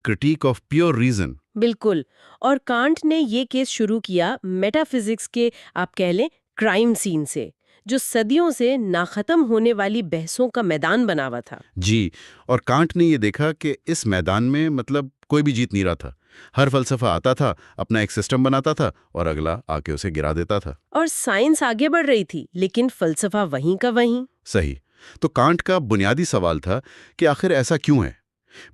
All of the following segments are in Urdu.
critique of pure reason. بالکل. اور کانٹ نے یہ کیس شروع کیا میٹا فزکس کے آپ کہہ لیں کرائم سین سے، جو صدیوں سے ناختم ہونے والی بحثوں کا میدان بنا ہوا تھا. جی، اور کانٹ نے یہ دیکھا کہ اس میدان میں کوئی بھی جیت نہیں رہا تھا. ہر فلسفہ آتا تھا، اپنا ایک سسٹم بناتا تھا اور اگلا آ کے اسے گرا دیتا تھا. اور سائنس آگے بڑھ رہی تھی لیکن فلسفہ وہیں کا وہیں. صحیح. تو کانٹ کا بنیادی سوال تھا کہ آخر ایسا کیوں ہے؟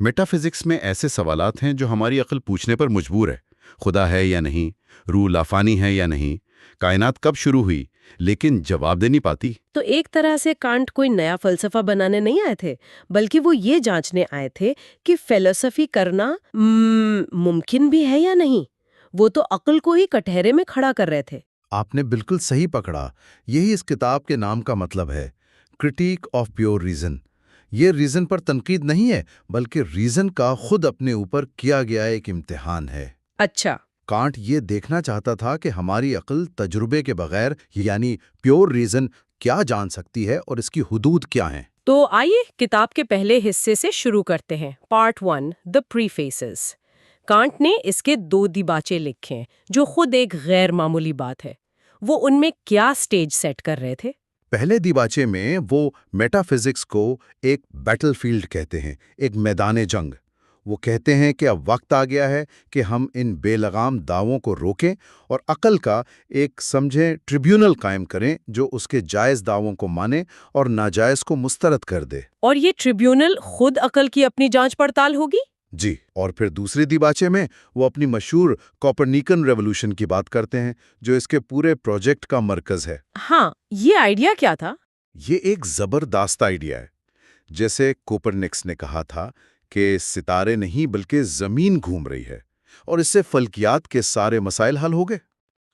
میٹا فزکس میں ایسے سوالات ہیں جو ہماری عقل پوچھنے پر مجبور ہے. خدا ہے یا نہیں؟ روح لافانی ہے یا نہیں؟ کائنات کب شروع ہوئی؟ لیکن جواب دے نہیں پاتی. تو ایک طرح سے کانٹ کوئی نیا فلسفہ بنانے نہیں آئے تھے، بلکہ وہ یہ جانچنے آئے تھے کہ فلسفی کرنا ممکن بھی ہے یا نہیں. وہ تو عقل کو ہی کٹہرے میں کھڑا کر رہے تھے. آپ نے بالکل صحیح پکڑا. یہی اس کتاب کے نام کا مطلب ہے، کرٹیک آف پیور ریزن. یہ ریزن پر تنقید نہیں ہے، بلکہ ریزن کا خود اپنے اوپر کیا گیا ایک امتحان ہے. اچھا. کانٹ یہ دیکھنا چاہتا تھا کہ ہماری عقل تجربے کے بغیر یعنی پیور ریزن کیا جان سکتی ہے اور اس کی حدود کیا ہیں. تو آئیے کتاب کے پہلے حصے سے شروع کرتے ہیں. Part 1 the پریفیسز. کانٹ نے اس کے 2 دیباچے لکھے ہیں جو خود ایک غیر معمولی بات ہے. وہ ان میں کیا سٹیج سیٹ کر رہے تھے؟ پہلے دیباچے میں وہ میٹا فزکس کو ایک بیٹل فیلڈ کہتے ہیں، ایک میدان جنگ. وہ کہتے ہیں کہ اب وقت آ گیا ہے کہ ہم ان بے لگام دعووں کو روکیں اور عقل کا ایک سمجھیں ٹریبیونل قائم کریں جو اس کے جائز دعووں کو مانے اور ناجائز کو مسترد کر دے. اور یہ ٹریبیونل خود عقل کی اپنی جانچ پڑتال ہوگی؟ جی. اور پھر دوسرے دیباچے میں وہ اپنی مشہور کوپرنیکن ریولوشن کی بات کرتے ہیں جو اس کے پورے پروجیکٹ کا مرکز ہے. ہاں، یہ آئیڈیا کیا تھا؟ یہ ایک زبردست آئیڈیا ہے. جیسے کوپرنکس نے کہا تھا کہ ستارے نہیں بلکہ زمین گھوم رہی ہے اور اس سے فلکیات کے سارے مسائل حل ہو گئے.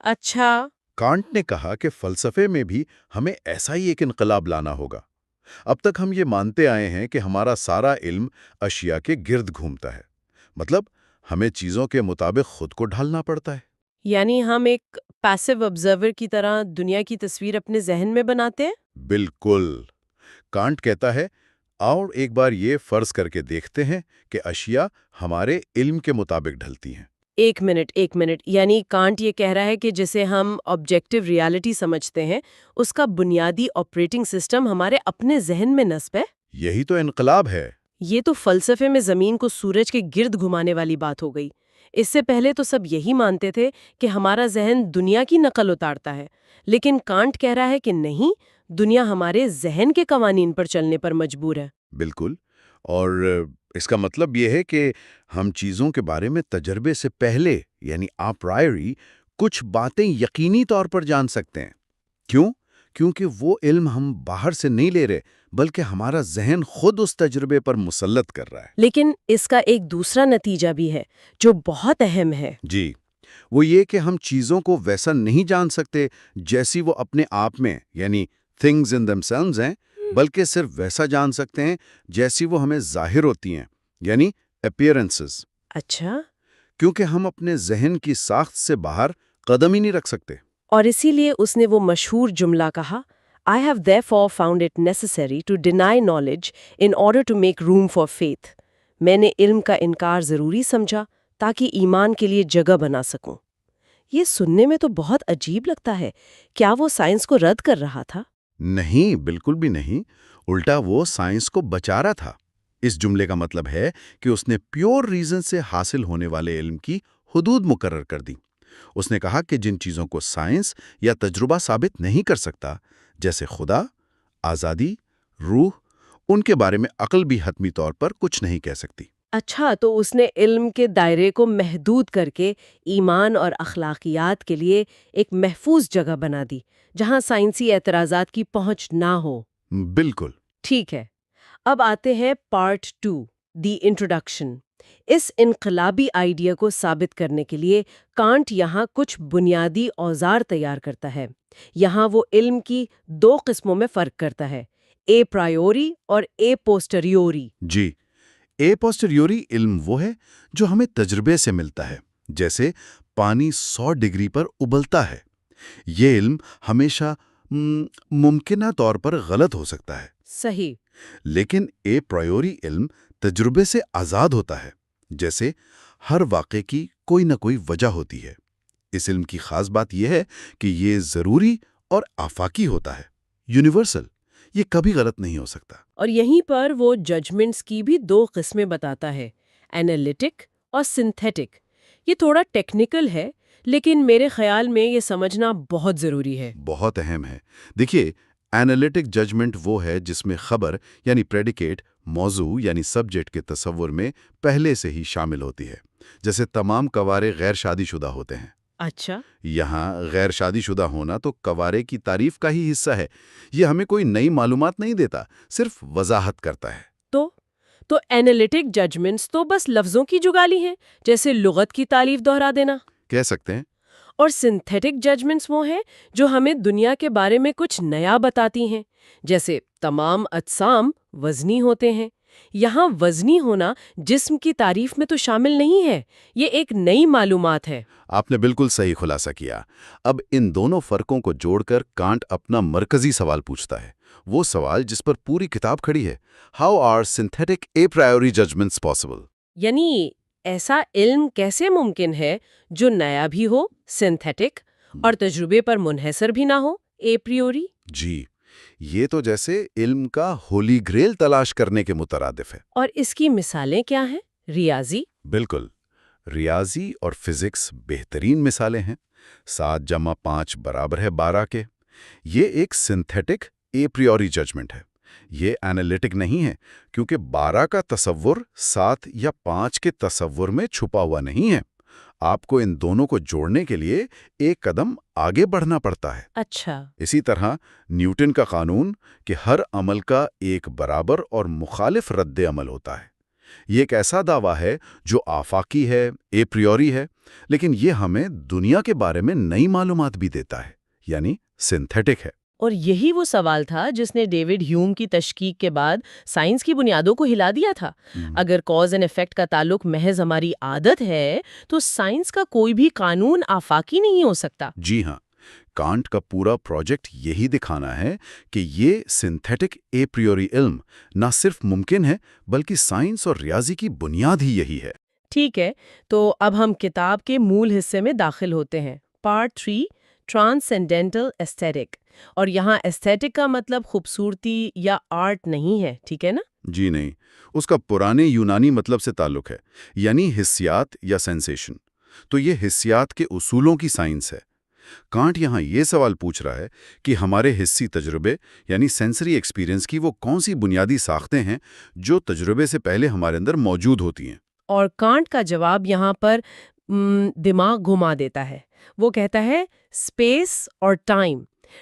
اچھا. کانٹ نے کہا کہ فلسفے میں بھی ہمیں ایسا ہی ایک انقلاب لانا ہوگا. اب تک ہم یہ مانتے آئے ہیں کہ ہمارا سارا علم اشیاء کے گرد گھومتا ہے، مطلب ہمیں چیزوں کے مطابق خود کو ڈھالنا پڑتا ہے. یعنی ہم ایک پیسو آبزرور کی طرح دنیا کی تصویر اپنے ذہن میں بناتے ہیں؟ بالکل. کانٹ کہتا ہے اور ایک بار یہ فرض کر کے دیکھتے ہیں کہ اشیاء ہمارے علم کے مطابق ڈھلتی ہیں. ایک منٹ. یعنی کانٹ یہ کہہ رہا ہے کہ جسے ہم آبجیکٹیو ریالٹی سمجھتے ہیں اس کا بنیادی آپریٹنگ سسٹم ہمارے اپنے ذہن میں نصب ہے. یہی تو انقلاب ہے. یہ تو فلسفے میں زمین کو سورج کے گرد گھمانے والی بات ہو گئی. اس سے پہلے تو سب یہی مانتے تھے کہ ہمارا ذہن دنیا کی نقل اتارتا ہے، لیکن کانٹ کہہ رہا ہے کہ نہیں، دنیا ہمارے ذہن کے قوانین پر چلنے پر مجبور ہے. بالکل. اور اس کا مطلب یہ ہے کہ ہم چیزوں کے بارے میں تجربے سے پہلے یعنی آپرائری کچھ باتیں یقینی طور پر جان سکتے ہیں. کیوں؟ کیونکہ وہ علم ہم باہر سے نہیں لے رہے بلکہ ہمارا ذہن خود اس تجربے پر مسلط کر رہا ہے. لیکن اس کا ایک دوسرا نتیجہ بھی ہے جو بہت اہم ہے. جی. وہ یہ کہ ہم چیزوں کو ویسا نہیں جان سکتے جیسی وہ اپنے آپ میں یعنی things in themselves ہیں، بلکہ صرف ویسا جان سکتے ہیں جیسی وہ ہمیں ظاہر ہوتی ہیں یعنی appearances. اچھا. کیونکہ ہم اپنے ذہن کی ساخت سے باہر قدم ہی نہیں رکھ سکتے. اور اسی لیے اس نے وہ مشہور جملہ کہا I have therefore found it necessary to deny knowledge in order to make room for faith. میں نے علم کا انکار ضروری سمجھا تاکہ ایمان کے لیے جگہ بنا سکوں. یہ سننے میں تو بہت عجیب لگتا ہے. کیا وہ سائنس کو رد کر رہا تھا؟ نہیں، بالکل بھی نہیں. الٹا وہ سائنس کو بچا رہا تھا. اس جملے کا مطلب ہے کہ اس نے پیور ریزن سے حاصل ہونے والے علم کی حدود مقرر کر دی. اس نے کہا کہ جن چیزوں کو سائنس یا تجربہ ثابت نہیں کر سکتا جیسے خدا، آزادی، روح، ان کے بارے میں عقل بھی حتمی طور پر کچھ نہیں کہہ سکتی. اچھا، تو اس نے علم کے دائرے کو محدود کر کے ایمان اور اخلاقیات کے لیے ایک محفوظ جگہ بنا دی جہاں سائنسی اعتراضات کی پہنچ نہ ہو. بالکل. ٹھیک ہے. اب آتے ہیں پارٹ 2 دی انٹروڈکشن. اس انقلابی آئیڈیا کو ثابت کرنے کے لیے کانٹ یہاں کچھ بنیادی اوزار تیار کرتا ہے. یہاں وہ علم کی 2 قسموں میں فرق کرتا ہے، اے پرائیوری اور اے پوسٹریوری. جی. اے پوسٹریوری علم وہ ہے جو ہمیں تجربے سے ملتا ہے، جیسے پانی 100 ڈگری پر ابلتا ہے. یہ علم ہمیشہ ممکنہ طور پر غلط ہو سکتا ہے. صحیح. لیکن اے پرائیوری علم تجربے سے آزاد ہوتا ہے. جیسے ہر واقعے کی کوئی نہ کوئی وجہ ہوتی ہے۔ اس علم کی خاص بات یہ ہے کہ یہ ضروری اور آفاقی ہوتا ہے، یونیورسل، یہ کبھی غلط نہیں ہو سکتا۔ اور یہیں پر وہ ججمنٹس کی بھی دو قسمیں بتاتا ہے، اینالیٹک اور سنتھیٹک۔ یہ تھوڑا ٹیکنیکل ہے، لیکن میرے خیال میں یہ سمجھنا بہت ضروری ہے۔ بہت اہم ہے۔ دیکھیے، اینالیٹک ججمنٹ وہ ہے جس میں خبر یعنی پریڈیکیٹ موضوع یعنی سبجیکٹ کے تصور میں پہلے سے ہی شامل ہوتی ہے، جیسے تمام کوارے غیر شادی شدہ ہوتے ہیں۔ اچھا، یہاں غیر شادی شدہ ہونا تو کوارے کی تعریف کا ہی حصہ ہے۔ یہ ہمیں کوئی نئی معلومات نہیں دیتا، صرف وضاحت کرتا ہے۔ تو اینالیٹک ججمنٹس تو بس لفظوں کی جگالی ہیں، جیسے لغت کی تعریف دہرا دینا۔ کہہ سکتے ہیں۔ اور سنتھیٹک ججمنٹس وہ ہیں جو ہمیں دنیا کے بارے میں کچھ نیا بتاتی ہیں، جیسے تمام اجسام وزنی ہوتے ہیں۔ یہاں وزنی ہونا جسم کی تعریف میں تو شامل نہیں ہے، یہ ایک نئی معلومات ہے۔ آپ نے بالکل صحیح خلاصہ کیا۔ اب ان دونوں فرقوں کو جوڑ کر کانٹ اپنا مرکزی سوال پوچھتا ہے، وہ سوال جس پر پوری کتاب کھڑی ہے، how are synthetic a priori judgements possible? یعنی ایسا علم کیسے ممکن ہے جو نیا بھی ہو، سنتھیٹک، اور تجربے پر منحصر بھی نہ ہو، اے پریوری؟ جی، یہ تو جیسے علم کا ہولی گریل تلاش کرنے کے مترادف ہے۔ اور اس کی مثالیں کیا ہیں؟ ریاضی؟ بالکل، ریاضی اور فزکس بہترین مثالیں ہیں۔ 7 جمع 5 برابر ہے 12 کے۔ یہ ایک سنتھیٹک اے پریوری ججمنٹ ہے۔ یہ اینالیٹک نہیں ہے، کیونکہ 12 کا تصور 7 یا 5 کے تصور میں چھپا ہوا نہیں ہے۔ آپ کو ان دونوں کو جوڑنے کے لیے ایک قدم آگے بڑھنا پڑتا ہے۔ اچھا، اسی طرح نیوٹن کا قانون کہ ہر عمل کا ایک برابر اور مخالف رد عمل ہوتا ہے، یہ ایک ایسا دعویٰ ہے جو آفاقی ہے، اے پریوری ہے، لیکن یہ ہمیں دنیا کے بارے میں نئی معلومات بھی دیتا ہے، یعنی سنتھیٹک ہے۔ اور یہی وہ سوال تھا جس نے ڈیوڈ ہیوم کی تشکیک کے بعد سائنس کی بنیادوں کو ہلا دیا تھا۔ اگر کاز اینڈ ایفیکٹ کا تعلق محض ہماری عادت ہے تو سائنس کا کوئی بھی قانون آفاقی نہیں ہو سکتا۔ جی ہاں، کانٹ کا پورا پروجیکٹ یہی دکھانا ہے کہ یہ سنتھیٹک اے پریوری علم نہ صرف ممکن ہے بلکہ سائنس اور ریاضی کی بنیاد ہی یہی ہے۔ ٹھیک ہے، تو اب ہم کتاب کے مول حصے میں داخل ہوتے ہیں۔ Part 3، transcendental aesthetic. اور یہاں ایستھیٹک کا مطلب خوبصورتی یا آرٹ نہیں ہے، ٹھیک ہے نا؟ جی نہیں، اس کا پرانے یونانی مطلب سے تعلق ہے، یعنی حسیات یا سینسیشن۔ تو یہ حسیات کے اصولوں کی سائنس ہے۔ کانٹ یہاں یہ سوال پوچھ رہا ہے کہ ہمارے حسی تجربے یعنی سینسری ایکسپیرینس کی وہ کون سی بنیادی ساختیں ہیں جو تجربے سے پہلے ہمارے اندر موجود ہوتی ہیں۔ اور کانٹ کا جواب یہاں پر دماغ گھما دیتا ہے۔ وہ کہتا ہے اسپیس اور ٹائم،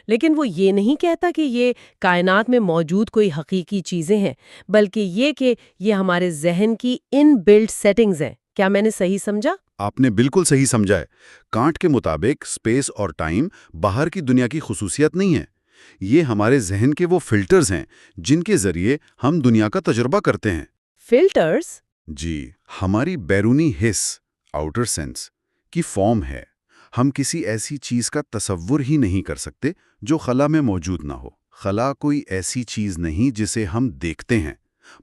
لیکن وہ یہ نہیں کہتا کہ یہ کائنات میں موجود کوئی حقیقی چیزیں ہیں، بلکہ یہ کہ یہ ہمارے ذہن کی ان بلٹ سیٹنگز ہیں۔ کیا میں نے صحیح سمجھا؟ آپ نے بالکل صحیح سمجھا ہے۔ کانٹ کے مطابق اسپیس اور ٹائم باہر کی دنیا کی خصوصیت نہیں ہے، یہ ہمارے ذہن کے وہ فلٹرز ہیں جن کے ذریعے ہم دنیا کا تجربہ کرتے ہیں۔ فلٹرز؟ جی، ہماری بیرونی حس، آؤٹر سینس کی فارم ہے۔ ہم کسی ایسی چیز کا تصور ہی نہیں کر سکتے جو خلا میں موجود نہ ہو۔ خلا کوئی ایسی چیز نہیں جسے ہم دیکھتے ہیں،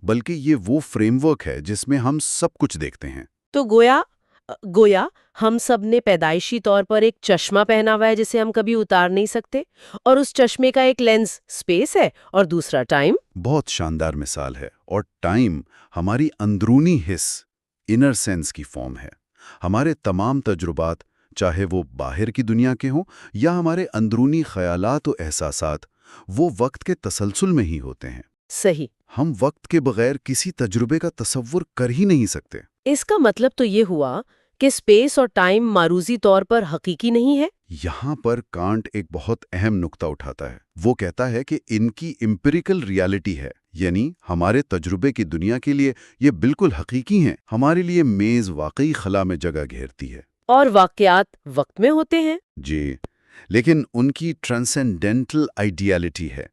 بلکہ یہ وہ فریم ورک ہے جس میں ہم سب کچھ دیکھتے ہیں۔ تو گویا ہم سب نے پیدائشی طور پر ایک چشمہ پہنا ہوا ہے جسے ہم کبھی اتار نہیں سکتے، اور اس چشمے کا ایک لینز اسپیس ہے اور دوسرا ٹائم۔ بہت شاندار مثال ہے۔ اور ٹائم ہماری اندرونی حس، انر سینس کی فارم ہے۔ ہمارے تمام تجربات، چاہے وہ باہر کی دنیا کے ہوں یا ہمارے اندرونی خیالات و احساسات، وہ وقت کے تسلسل میں ہی ہوتے ہیں۔ صحیح۔ ہم وقت کے بغیر کسی تجربے کا تصور کر ہی نہیں سکتے۔ اس کا مطلب تو یہ ہوا کہ اسپیس اور ٹائم معروضی طور پر حقیقی نہیں ہے؟ یہاں پر کانٹ ایک بہت اہم نقطہ اٹھاتا ہے۔ وہ کہتا ہے کہ ان کی امپیریکل ریالٹی ہے، یعنی ہمارے تجربے کی دنیا کے لیے یہ بالکل حقیقی ہیں۔ ہمارے لیے میز واقعی خلا میں جگہ گھیرتی ہے، اور واقعات وقت میں ہوتے ہیں۔ جی، لیکن ان کی ٹرانسینڈنٹل آئیڈیالٹی ہے،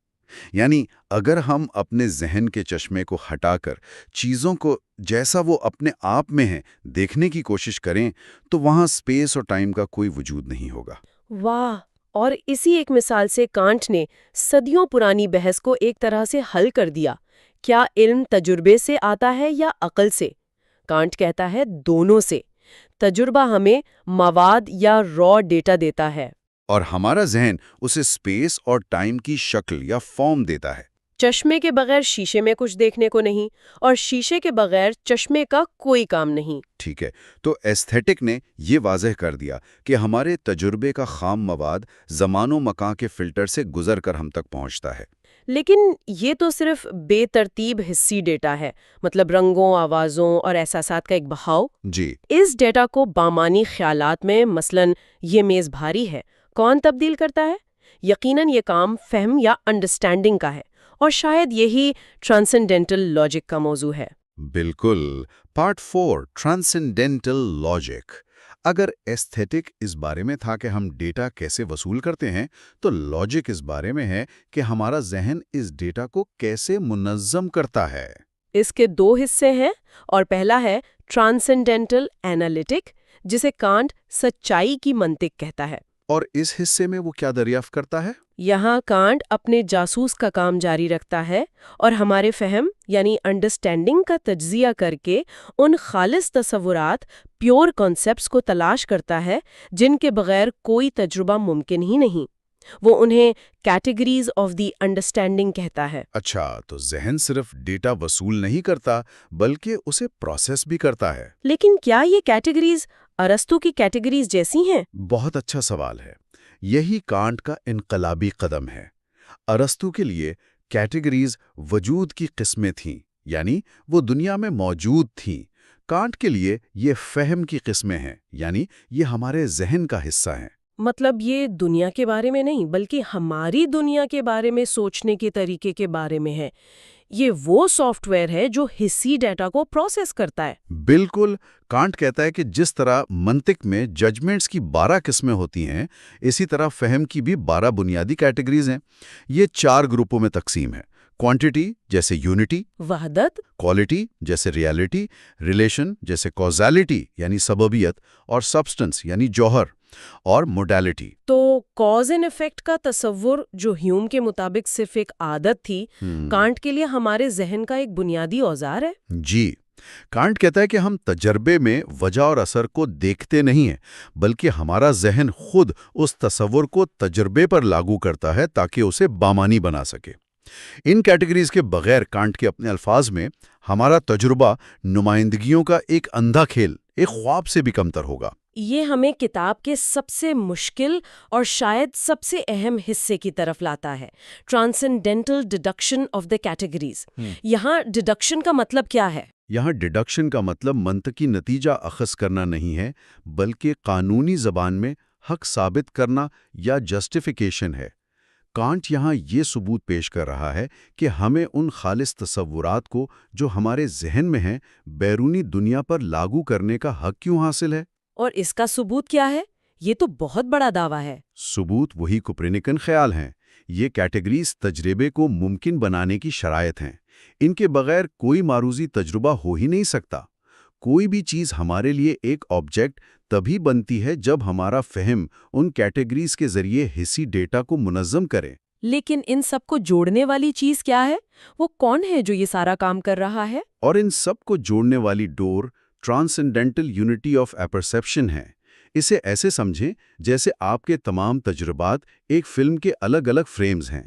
یعنی اگر ہم اپنے ذہن کے چشمے کو ہٹا کر چیزوں کو جیسا وہ اپنے آپ میں ہیں دیکھنے کی کوشش کریں تو وہاں اسپیس اور ٹائم کا کوئی وجود نہیں ہوگا۔ واہ! اور اسی ایک مثال سے کانٹ نے صدیوں پرانی بحث کو ایک طرح سے حل کر دیا۔ کیا علم تجربے سے آتا ہے یا عقل سے؟ کانٹ کہتا ہے دونوں سے۔ تجربہ ہمیں مواد یا را ڈیٹا دیتا ہے، اور ہمارا ذہن اسے سپیس اور ٹائم کی شکل یا فارم دیتا ہے۔ چشمے کے بغیر شیشے میں کچھ دیکھنے کو نہیں، اور شیشے کے بغیر چشمے کا کوئی کام نہیں۔ ٹھیک ہے، تو ایستھیٹک نے یہ واضح کر دیا کہ ہمارے تجربے کا خام مواد زمان و مکان کے فلٹر سے گزر کر ہم تک پہنچتا ہے۔ لیکن یہ تو صرف بے ترتیب حسی ڈیٹا ہے، مطلب رنگوں، آوازوں اور احساسات کا ایک بہاؤ۔ جی، اس ڈیٹا کو بامانی خیالات میں، مثلاً یہ میز بھاری ہے، کون تبدیل کرتا ہے؟ یقیناً یہ کام فہم یا انڈرسٹینڈنگ کا ہے، اور شاید یہی ٹرانسینڈنٹل لاجک کا موضوع ہے۔ بالکل۔ Part 4 transcendental logic. اگر ایستھیٹک اس بارے میں تھا کہ ہم ڈیٹا کیسے وصول کرتے ہیں، تو لاجک اس بارے میں ہے کہ ہمارا ذہن اس ڈیٹا کو کیسے منظم کرتا ہے۔ اس کے دو حصے ہیں، اور پہلا ہے ٹرانسینڈنٹل اینالیٹک، جسے کانٹ سچائی کی منطق کہتا ہے۔ اور اس حصے میں وہ کیا دریافت کرتا ہے؟ یہاں کانٹ اپنے جاسوس کا کام جاری رکھتا ہے اور ہمارے فہم یعنی انڈرسٹینڈنگ کا تجزیہ کر کے ان خالص تصورات، پیور کانسیپٹس کو تلاش کرتا ہے جن کے بغیر کوئی تجربہ ممکن ہی نہیں۔ وہ انہیں کیٹیگریز آف دی انڈرسٹینڈنگ کہتا ہے۔ اچھا، تو ذہن صرف ڈیٹا وصول نہیں کرتا بلکہ اسے پروسیس بھی کرتا ہے۔ لیکن کیا یہ کیٹیگریز ارسطو کی کیٹیگریز جیسی ہیں؟ بہت اچھا سوال ہے۔ یہی کانٹ کا انقلابی قدم ہے۔ ارسطو کے لیے کیٹیگریز وجود کی قسمیں تھیں، یعنی وہ دنیا میں موجود تھیں۔ کانٹ کے لیے یہ فہم کی قسمیں ہیں، یعنی یہ ہمارے ذہن کا حصہ ہیں۔ مطلب یہ دنیا کے بارے میں نہیں بلکہ ہماری دنیا کے بارے میں سوچنے کے طریقے کے بارے میں ہے۔ یہ وہ سافٹ ویئر ہے جو حسی ڈیٹا کو پروسیس کرتا ہے۔ بالکل۔ کانٹ کہتا ہے کہ جس طرح منطق میں ججمنٹس کی 12 قسمیں ہوتی ہیں، اسی طرح فہم کی بھی 12 بنیادی کیٹیگریز ہیں۔ یہ 4 گروپوں میں تقسیم ہے: کوانٹیٹی جیسے یونٹی، وحدت، کوالٹی جیسے ریالٹی، ریلیشن جیسے کوزالٹی یعنی سببیت، اور سبسٹنس یعنی جوہر، اور موڈیلٹی۔ تو کاز اینڈ افیکٹ کا تصور جو ہیوم کے مطابق صرف ایک عادت تھی، کانٹ کے لیے ہمارے ذہن کا ایک بنیادی اوزار ہے۔ جی، کانٹ کہتا ہے کہ ہم تجربے میں وجہ اور اثر کو دیکھتے نہیں ہیں، بلکہ ہمارا ذہن خود اس تصور کو تجربے پر لاگو کرتا ہے تاکہ اسے بامانی بنا سکے۔ ان کیٹیگریز کے بغیر کانٹ کے اپنے الفاظ میں ہمارا تجربہ نمائندگیوں کا ایک اندھا کھیل، ایک خواب سے بھی کمتر ہوگا۔ یہ ہمیں کتاب کے سب سے مشکل اور شاید سب سے اہم حصے کی طرف لاتا ہے، ٹرانسینڈنٹل ڈیڈکشن آف دی کیٹیگریز۔ یہاں ڈیڈکشن کا مطلب کیا ہے؟ یہاں ڈیڈکشن کا مطلب منطقی نتیجہ اخذ کرنا نہیں ہے، بلکہ قانونی زبان میں حق ثابت کرنا یا جسٹیفیکیشن ہے۔ کانٹ یہاں یہ ثبوت پیش کر رہا ہے کہ ہمیں ان خالص تصورات کو جو ہمارے ذہن میں ہیں بیرونی دنیا پر لاگو کرنے کا حق کیوں حاصل ہے۔ اور اس کا ثبوت کیا ہے؟ یہ تو بہت بڑا دعویٰ ہے۔ ثبوت وہی کوپرنیکن خیال ہیں۔ یہ کیٹیگریز تجربے کو ممکن بنانے کی شرائط ہیں۔ ان کے بغیر کوئی معروضی تجربہ ہو ہی نہیں سکتا۔ کوئی بھی چیز ہمارے لیے ایک آبجیکٹ تبھی بنتی ہے جب ہمارا فہم ان کیٹیگریز کے ذریعے حسی ڈیٹا کو منظم کرے۔ لیکن ان سب کو جوڑنے والی چیز کیا ہے؟ وہ کون ہے جو یہ سارا کام کر رہا ہے؟ اور ان سب کو جوڑنے والی ڈور ٹرانسینڈنٹل یونٹی آف اپرسیپشن ہے۔ اسے ایسے سمجھیں جیسے آپ کے تمام تجربات ایک فلم کے الگ الگ فریمز ہیں۔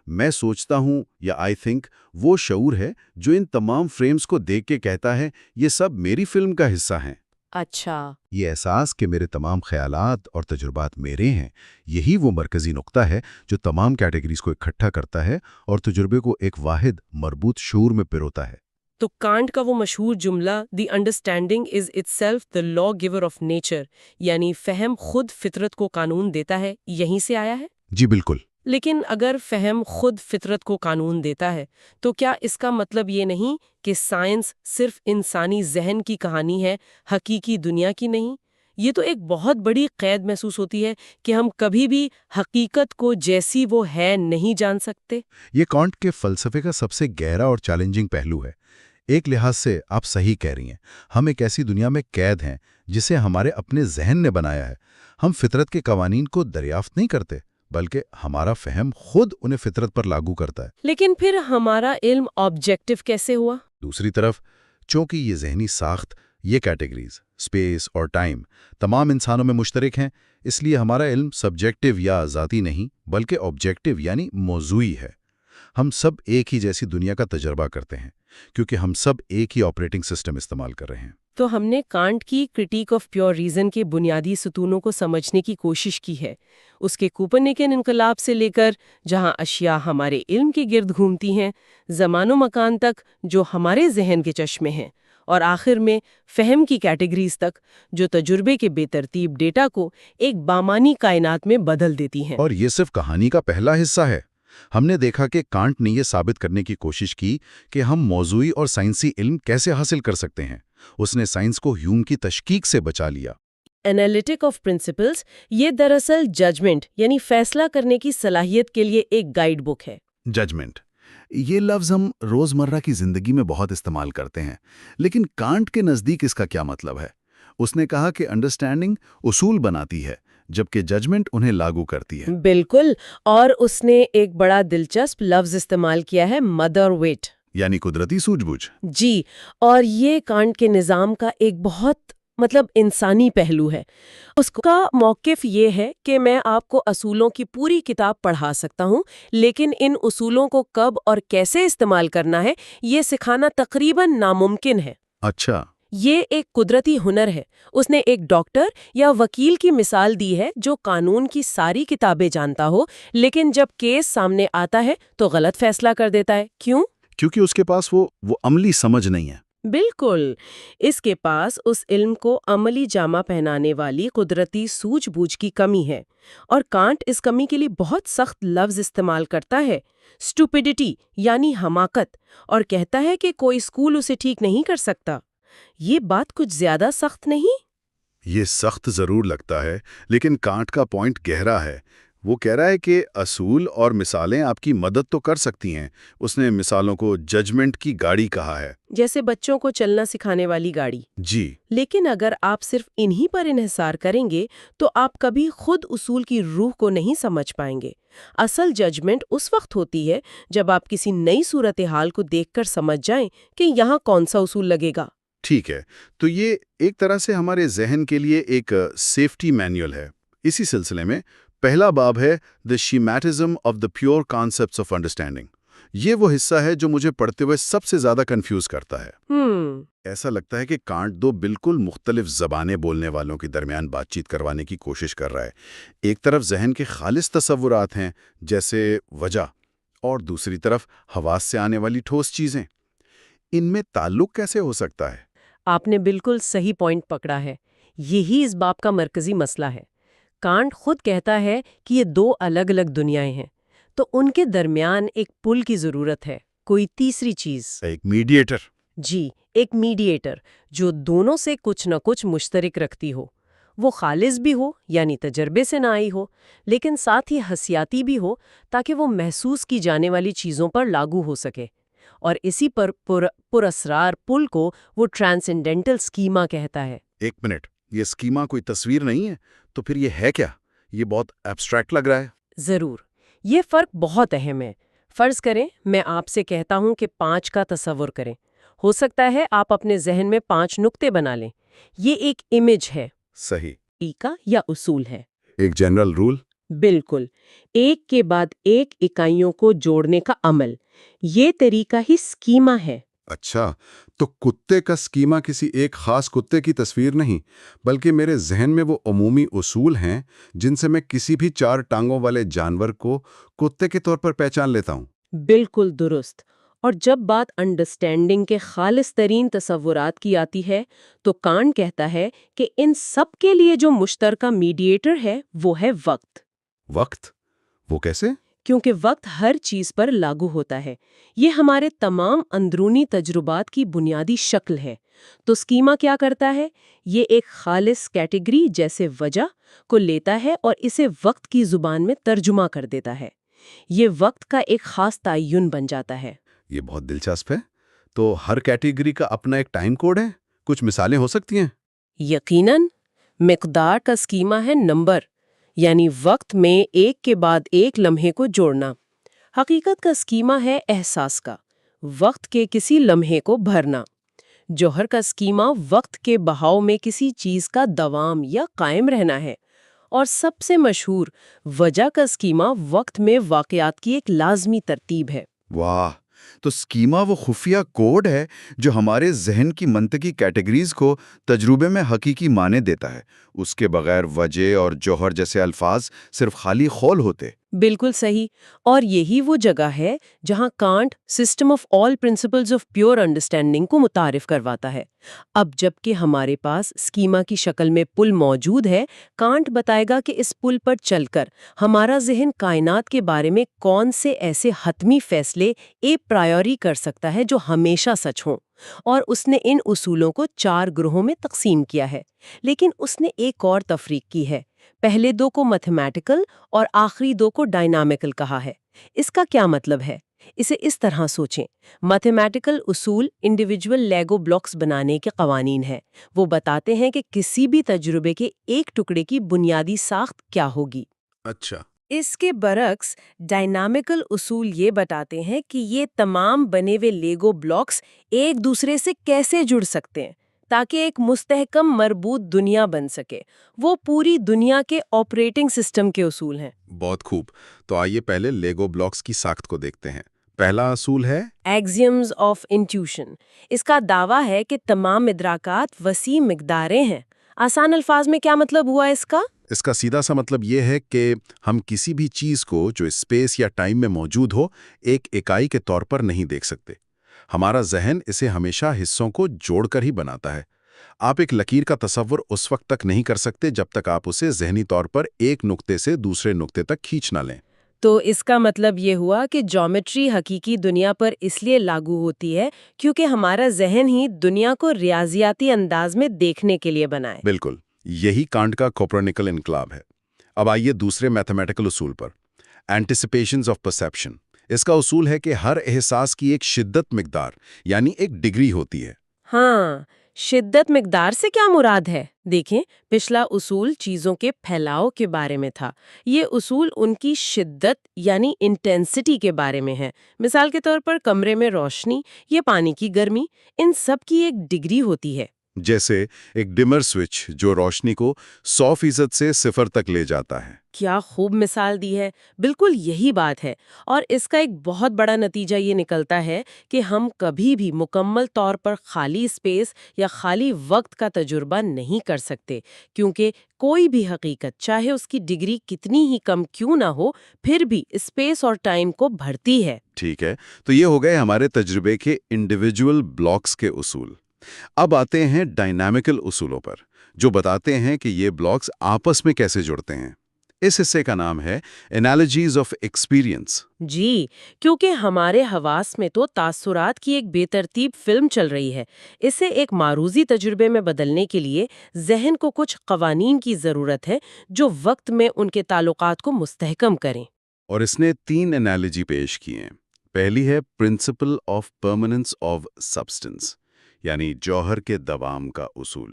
میں سوچتا ہوں یا آئی تھنک وہ شعور ہے جو ان تمام فریمز کو دیکھ کے کہتا ہے یہ سب میری فلم کا حصہ ہیں۔ اچھا، یہ احساس کہ میرے تمام خیالات اور تجربات میرے ہیں، یہی وہ مرکزی نقطہ ہے جو تمام کیٹیگریز کو اکٹھا کرتا ہے اور تجربے کو ایک واحد مربوط شعور میں پروتا ہے۔ تو کانٹ کا وہ مشہور جملہ the understanding is it self the law giver of nature, یعنی فہم خود فطرت کو قانون دیتا ہے، یہیں سے آیا ہے؟ جی بالکل۔ لیکن اگر فہم خود فطرت کو قانون دیتا ہے تو کیا اس کا مطلب یہ نہیں کہ سائنس صرف انسانی ذہن کی کہانی ہے، حقیقی دنیا کی نہیں؟ یہ تو ایک بہت بڑی قید محسوس ہوتی ہے کہ ہم کبھی بھی حقیقت کو جیسی وہ ہے نہیں جان سکتے۔ یہ کانٹ کے فلسفے کا سب سے گہرا اور چیلنجنگ پہلو ہے۔ ایک لحاظ سے آپ صحیح کہہ رہی ہیں، ہم ایک ایسی دنیا میں قید ہیں جسے ہمارے اپنے ذہن نے بنایا ہے۔ ہم فطرت کے قوانین کو دریافت نہیں کرتے، بلکہ ہمارا فہم خود انہیں فطرت پر لاگو کرتا ہے۔ لیکن پھر ہمارا علم آبجیکٹو کیسے ہوا؟ دوسری طرف، چونکہ یہ ذہنی ساخت یہ کیٹیگریز اسپیس اور ٹائم تمام انسانوں میں مشترک ہیں، اس لیے ہمارا علم سبجیکٹیو یا ذاتی نہیں بلکہ آبجیکٹیو یعنی موضوعی ہے۔ ہم سب ایک ہی جیسی دنیا کا تجربہ کرتے ہیں کیونکہ ہم سب ایک ہی آپریٹنگ سسٹم استعمال کر رہے ہیں۔ تو ہم نے کانٹ کی کرٹیک آف پیور ریزن کے بنیادی ستونوں کو سمجھنے کی کوشش کی ہے، اس کے کوپرنیکن انقلاب سے لے کر جہاں اشیاء ہمارے علم کے گرد گھومتی ہیں، زمان و مکان تک جو ہمارے ذہن کے چشمے ہیں، اور آخر میں فہم کی کیٹیگریز تک جو تجربے کے بے ترتیب ڈیٹا کو ایک بامانی کائنات میں بدل دیتی ہیں۔ اور یہ صرف کہانی کا پہلا حصہ ہے۔ ہم نے دیکھا کہ کانٹ نے یہ ثابت کرنے کی کوشش کی کہ ہم موضوعی اور سائنسی علم کیسے حاصل کر سکتے ہیں۔ اس نے سائنس کو ہیوم کی تشکیک سے بچا لیا۔ انالیٹک آف پرنسپلز یہ دراصل ججمنٹ یعنی فیصلہ کرنے کی صلاحیت کے لیے ایک گائیڈ بک ہے۔ ججمنٹ، یہ لفظ ہم روزمرہ کی زندگی میں بہت استعمال کرتے ہیں، لیکن کانٹ کے نزدیک اس کا کیا مطلب ہے؟ اس نے کہا کہ انڈرسٹینڈنگ اصول بناتی ہے جبکہ ججمنٹ انہیں لاگو کرتی ہے۔ بالکل، اور اس نے ایک بڑا دلچسپ لفظ استعمال کیا ہے، مدر ویٹ، یعنی قدرتی سوجھ بوجھ۔ جی، اور یہ کانٹ کے نظام کا ایک بہت انسانی پہلو ہے۔ اس کا موقف یہ ہے کہ میں آپ کو اصولوں کی پوری کتاب پڑھا سکتا ہوں، لیکن ان اصولوں کو کب اور کیسے استعمال کرنا ہے یہ سکھانا تقریباً ناممکن ہے۔ اچھا، یہ ایک قدرتی ہنر ہے۔ اس نے ایک ڈاکٹر یا وکیل کی مثال دی ہے جو قانون کی ساری کتابیں جانتا ہو، لیکن جب کیس سامنے آتا ہے تو غلط فیصلہ کر دیتا ہے۔ کیوں؟ کیونکہ اس کے پاس وہ عملی سمجھ نہیں ہے۔ بالکل، اس کے پاس اس علم کو عملی جامہ پہنانے والی قدرتی سوجھ بوجھ کی کمی ہے، اور کانٹ اس کمی کے لیے بہت سخت لفظ استعمال کرتا ہے، اسٹوپیڈیٹی یعنی حماقت، اور کہتا ہے کہ کوئی اسکول اسے ٹھیک نہیں کر سکتا۔ یہ بات کچھ زیادہ سخت نہیں؟ یہ سخت ضرور لگتا ہے، لیکن کانٹ کا پوائنٹ گہرا ہے۔ وہ کہہ رہا ہے کہ اصول اور مثالیں آپ کی مدد تو کر سکتی ہیں۔ اس نے مثالوں کو ججمنٹ کی گاڑی کہا ہے، جیسے بچوں کو چلنا سکھانے والی گاڑی۔ جی، لیکن اگر آپ صرف انہی پر انحصار کریں گے تو آپ کبھی خود اصول کی روح کو نہیں سمجھ پائیں گے۔ اصل ججمنٹ اس وقت ہوتی ہے جب آپ کسی نئی صورتحال کو دیکھ کر سمجھ جائیں کہ یہاں کون سا اصول لگے گا۔ ٹھیک ہے، تو یہ ایک طرح سے ہمارے ذہن کے لیے ایک سیفٹی مینول ہے۔ اسی سلسلے میں پہلا باب ہے the schematism of the pure concepts of understanding. یہ وہ حصہ ہے جو مجھے پڑھتے ہوئے سب سے زیادہ کنفیوز کرتا ہے۔ ایسا لگتا ہے کہ کانٹ دو بالکل مختلف زبانیں بولنے والوں کے درمیان بات چیت کروانے کی کوشش کر رہا ہے۔ ایک طرف ذہن کے خالص تصورات ہیں جیسے وجہ، اور دوسری طرف حواس سے آنے والی ٹھوس چیزیں۔ ان میں تعلق کیسے ہو سکتا ہے؟ آپ نے بالکل صحیح پوائنٹ پکڑا ہے۔ یہی اس باب کا مرکزی مسئلہ ہے۔ کانٹ خود کہتا ہے کہ یہ دو الگ الگ دنیایں ہیں، تو ان کے درمیان ایک پل کی ضرورت ہے، کوئی تیسری چیز۔ ایک میڈیٹر۔ جی، ایک میڈیٹر جو دونوں سے کچھ نہ کچھ مشترک رکھتی ہو۔ وہ خالص بھی ہو یعنی تجربے سے نہ آئی ہو، لیکن ساتھ ہی حسیاتی بھی ہو تاکہ وہ محسوس کی جانے والی چیزوں پر لاگو ہو سکے۔ اور اسی پر اسرار پل کو وہ ٹرانسینڈنٹل اسکیما کہتا ہے۔ ایک منٹ، یہ اسکیما کوئی تصویر نہیں ہے تو پھر یہ ہے کیا؟ یہ بہت ایبسٹریکٹ لگ رہا ہے۔ ضرور، یہ فرق بہت اہم ہے۔ فرض کریں میں آپ سے کہتا ہوں کہ 5 کا تصور کریں۔ ہو سکتا ہے آپ اپنے ذہن میں 5 نقطے بنا لیں۔ یہ ایک امیج ہے، صحیح، طریقہ یا اصول ہے۔ ایک جنرل رول۔ بالکل، ایک کے بعد ایک اکائیوں کو جوڑنے کا عمل، یہ طریقہ ہی اسکیما ہے۔ اچھا، تو کتے کا اسکیما کسی ایک خاص کتے کی تصویر نہیں، بلکہ میرے ذہن میں وہ عمومی اصول ہیں جن سے میں کسی بھی 4 ٹانگوں والے جانور کو کتے کے طور پر پہچان لیتا ہوں۔ بالکل درست۔ اور جب بات انڈرسٹینڈنگ کے خالص ترین تصورات کی آتی ہے تو کانٹ کہتا ہے کہ ان سب کے لیے جو مشترکہ میڈیٹر ہے وہ ہے وقت۔ وقت؟ وہ کیسے؟ کیونکہ وقت ہر چیز پر لاگو ہوتا ہے، یہ ہمارے تمام اندرونی تجربات کی بنیادی شکل ہے۔ تو اسکیما کیا کرتا ہے؟ یہ ایک خالص کیٹیگری جیسے وجہ کو لیتا ہے اور اسے وقت کی زبان میں ترجمہ کر دیتا ہے۔ یہ وقت کا ایک خاص تعین بن جاتا ہے۔ یہ بہت دلچسپ ہے۔ تو ہر کیٹیگری کا اپنا ایک ٹائم کوڈ ہے؟ کچھ مثالیں ہو سکتی ہیں؟ یقیناً، مقدار کا اسکیما ہے نمبر، یعنی وقت میں ایک کے بعد ایک لمحے کو جوڑنا۔ حقیقت کا اسکیما ہے احساس کا، وقت کے کسی لمحے کو بھرنا۔ جوہر کا اسکیما وقت کے بہاؤ میں کسی چیز کا دوام یا قائم رہنا ہے، اور سب سے مشہور وجہ کا اسکیما وقت میں واقعات کی ایک لازمی ترتیب ہے۔ واہ، تو اسکیما وہ خفیہ کوڈ ہے جو ہمارے ذہن کی منطقی کیٹیگریز کو تجربے میں حقیقی معنی دیتا ہے۔ اس کے بغیر وجہ اور جوہر جیسے الفاظ صرف خالی خول ہوتے۔ بالکل صحیح، اور یہی وہ جگہ ہے جہاں can't system of all principles of pure understanding کو متعارف کرواتا ہے۔ اب جبکہ ہمارے پاس اسکیما کی شکل میں پل موجود ہے، کانٹ بتائے گا کہ اس پل پر چل کر ہمارا ذہن کائنات کے بارے میں کون سے ایسے حتمی فیصلے اے پرائیوری کر سکتا ہے جو ہمیشہ سچ ہوں، اور اس نے ان اصولوں کو 4 گروہوں میں تقسیم کیا ہے۔ لیکن اس نے ایک اور تفریق کی ہے، پہلے 2 کو میتھمیٹیکل اور آخری 2 کو ڈائنامیکل کہا ہے۔ اس کا کیا مطلب ہے؟ اسے اس طرح سوچیں، میتھمیٹیکل اصول انڈیویجول لیگو بلاکس بنانے کے قوانین ہیں۔ وہ بتاتے ہیں کہ کسی بھی تجربے کے ایک ٹکڑے کی بنیادی ساخت کیا ہوگی۔ اچھا، اس کے برعکس ڈائنامیکل اصول یہ بتاتے ہیں کہ یہ تمام بنے ہوئے لیگو بلاکس ایک دوسرے سے کیسے جڑ سکتے ہیں تاکہ ایک مستحکم مربوط دنیا بن سکے۔ وہ پوری دنیا کے آپریٹنگ سسٹم کے اصول ہیں۔ بہت خوب۔ تو آئیے پہلے لیگو بلاکس کی ساخت کو دیکھتے ہیں۔ پہلا اصول ہے ایگزیمز آف انٹیوشن۔ اس کا دعویٰ ہے کہ تمام ادراکات وسیع مقداریں ہیں۔ آسان الفاظ میں کیا مطلب ہوا اس کا؟ اس کا سیدھا سا مطلب یہ ہے کہ ہم کسی بھی چیز کو جو اسپیس یا ٹائم میں موجود ہو ایک اکائی کے طور پر نہیں دیکھ سکتے۔ ہمارا ذہن اسے ہمیشہ حصوں کو جوڑ کر ہی بناتا ہے۔ آپ ایک لکیر کا تصور اس وقت تک نہیں کر سکتے جب تک آپ اسے ذہنی طور پر ایک نقطے سے دوسرے نقطے تک کھینچ نہ لیں۔ تو اس کا مطلب یہ ہوا کہ جیومیٹری حقیقی دنیا پر اس لیے لاگو ہوتی ہے کیونکہ ہمارا ذہن ہی دنیا کو ریاضیاتی انداز میں دیکھنے کے لیے بنا ہے۔ بالکل، یہی کانٹ کا کوپرنیکل انقلاب ہے۔ اب آئیے دوسرے میتھمیٹیکل اصول پر، اینٹیسپیشنز آف پرسیپشن۔ اس کا اصول ہے کہ ہر احساس کی ایک شدت مقدار یعنی ایک ڈگری ہوتی ہے۔ ہاں، شدت مقدار سے کیا مراد ہے؟ دیکھیں، پچھلا اصول چیزوں کے پھیلاؤ کے بارے میں تھا، یہ اصول ان کی شدت یعنی انٹینسٹی کے بارے میں ہے۔ مثال کے طور پر کمرے میں روشنی یا پانی کی گرمی، ان سب کی ایک ڈگری ہوتی ہے۔ جیسے ایک ڈمر سوئچ جو روشنی کو 100% سے 0 تک لے جاتا ہے۔ کیا خوب مثال دی ہے، بالکل یہی بات ہے۔ اور اس کا ایک بہت بڑا نتیجہ یہ نکلتا ہے کہ ہم کبھی بھی مکمل طور پر خالی اسپیس یا خالی وقت کا تجربہ نہیں کر سکتے، کیونکہ کوئی بھی حقیقت چاہے اس کی ڈگری کتنی ہی کم کیوں نہ ہو پھر بھی اسپیس اور ٹائم کو بھرتی ہے۔ ٹھیک ہے، تو یہ ہو گئے ہمارے تجربے کے انڈیویجول بلاکس کے اصول۔ اب آتے ہیں ڈائنامیکل اصولوں پر، جو بتاتے ہیں کہ یہ بلاکس آپس میں کیسے جڑتے ہیں۔ اس حصے کا نام ہے انالوجیز آف ایکسپیرینس۔ جی، کیونکہ ہمارے حواس میں تو تاثرات کی ایک بے ترتیب فلم چل رہی ہے۔ اسے ایک معروضی تجربے میں بدلنے کے لیے ذہن کو کچھ قوانین کی ضرورت ہے جو وقت میں ان کے تعلقات کو مستحکم کریں۔ اور اس نے 3 انالوجی پیش کی ہیں۔ پہلی ہے principle of permanence of substance, یعنی جوہر کے دوام کا اصول۔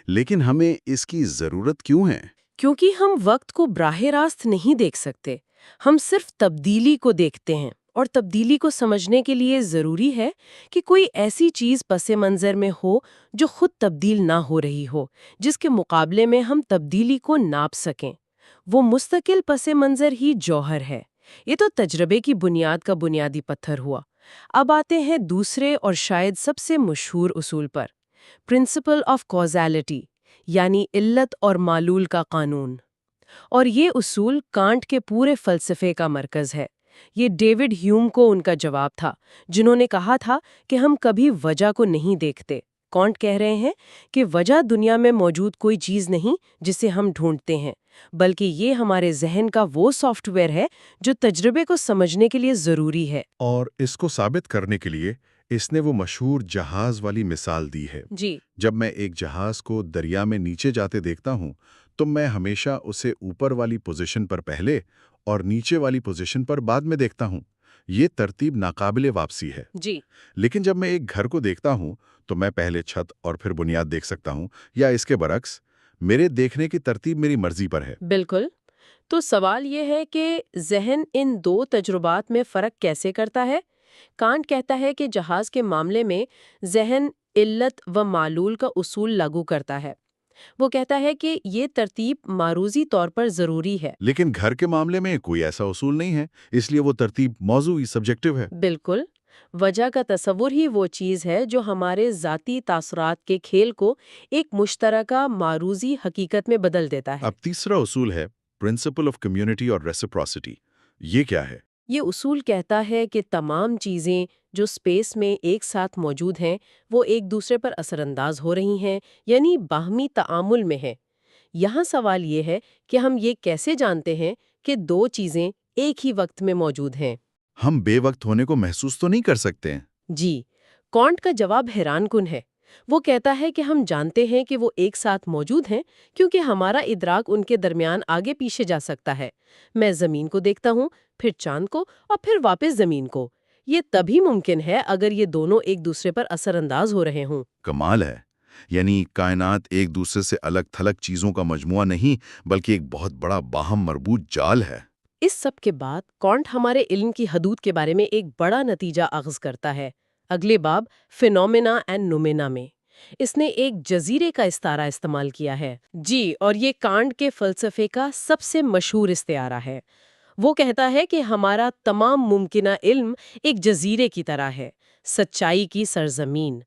لیکن ہمیں اس کی ضرورت کیوں ہے؟ کیونکہ ہم وقت کو براہ راست نہیں دیکھ سکتے، ہم صرف تبدیلی کو دیکھتے ہیں، اور تبدیلی کو سمجھنے کے لیے ضروری ہے کہ کوئی ایسی چیز پس منظر میں ہو جو خود تبدیل نہ ہو رہی ہو، جس کے مقابلے میں ہم تبدیلی کو ناپ سکیں۔ وہ مستقل پس منظر ہی جوہر ہے۔ یہ تو تجربے کی بنیاد کا بنیادی پتھر ہوا۔ اب آتے ہیں دوسرے اور شاید سب سے مشہور اصول پر، پرنسپل آف کازیلٹی، یعنی علت اور معلول کا قانون۔ اور یہ اصول کانٹ کے پورے فلسفے کا مرکز ہے۔ یہ ڈیوڈ ہیوم کو ان کا جواب تھا، جنہوں نے کہا تھا کہ ہم کبھی وجہ کو نہیں دیکھتے۔ کانٹ کہہ رہے ہیں کہ وجہ دنیا میں موجود کوئی چیز نہیں جسے ہم ڈھونڈتے ہیں، بلکہ یہ ہمارے ذہن کا وہ سافٹ ویئر ہے جو تجربے کو سمجھنے کے لیے ضروری ہے۔ اور اس کو ثابت کرنے کے لیے اس نے وہ مشہور جہاز والی مثال دی ہے۔ جی، جب میں ایک جہاز کو دریا میں نیچے جاتے دیکھتا ہوں تو میں ہمیشہ اسے اوپر والی پوزیشن پر پہلے اور نیچے والی پوزیشن پر بعد میں دیکھتا ہوں۔ یہ ترتیب ناقابل واپسی ہے۔ جی، لیکن جب میں ایک گھر کو دیکھتا ہوں تو میں پہلے چھت اور پھر بنیاد دیکھ سکتا ہوں، یا اس کے برعکس، میرے دیکھنے کی ترتیب میری مرضی پر ہے۔ بالکل۔ تو سوال یہ ہے کہ ذہن ان 2 تجربات میں فرق کیسے کرتا ہے؟ کانٹ کہتا ہے کہ جہاز کے معاملے میں ذہن علت و معلول کا اصول لاگو کرتا ہے۔ وہ کہتا ہے کہ یہ ترتیب معروضی طور پر ضروری ہے۔ لیکن گھر کے معاملے میں کوئی ایسا اصول نہیں ہے، اس لیے وہ ترتیب موضوعی سبجیکٹو ہے۔ بالکل، وجہ کا تصور ہی وہ چیز ہے جو ہمارے ذاتی تاثرات کے کھیل کو ایک مشترکہ معروضی حقیقت میں بدل دیتا ہے۔ اب تیسرا اصول ہے پرنسپل آف کمیونٹی اور ریسپروسٹی۔ یہ کیا ہے؟ یہ اصول کہتا ہے کہ تمام چیزیں جو اسپیس میں ایک ساتھ موجود ہیں وہ ایک دوسرے پر اثر انداز ہو رہی ہیں، یعنی باہمی تعامل میں ہیں۔ یہاں سوال یہ ہے کہ ہم یہ کیسے جانتے ہیں کہ دو چیزیں ایک ہی وقت میں موجود ہیں؟ ہم بے وقت ہونے کو محسوس تو نہیں کر سکتے ہیں؟ جی، کانٹ کا جواب حیران کن ہے۔ وہ کہتا ہے کہ ہم جانتے ہیں کہ وہ ایک ساتھ موجود ہیں کیونکہ ہمارا ادراک ان کے درمیان آگے پیچھے جا سکتا ہے۔ میں زمین کو دیکھتا ہوں، پھر چاند کو اور پھر واپس زمین کو۔ یہ تبھی ممکن ہے اگر یہ دونوں ایک دوسرے پر اثر انداز ہو رہے ہوں۔ کمال ہے، یعنی کائنات ایک دوسرے سے الگ تھلگ چیزوں کا مجموعہ نہیں بلکہ ایک بہت بڑا باہم مربوط جال ہے۔ اس سب کے بعد کانٹ ہمارے علم کی حدود کے بارے میں ایک بڑا نتیجہ اخذ کرتا ہے اگلے باب فینومینا اینڈ نومینا میں۔ اس نے ایک جزیرے کا استعارہ استعمال کیا ہے۔ جی، اور یہ کانٹ کے فلسفے کا سب سے مشہور استعارہ ہے۔ وہ کہتا ہے کہ ہمارا تمام ممکنہ علم ایک جزیرے کی طرح ہے، سچائی کی سرزمین۔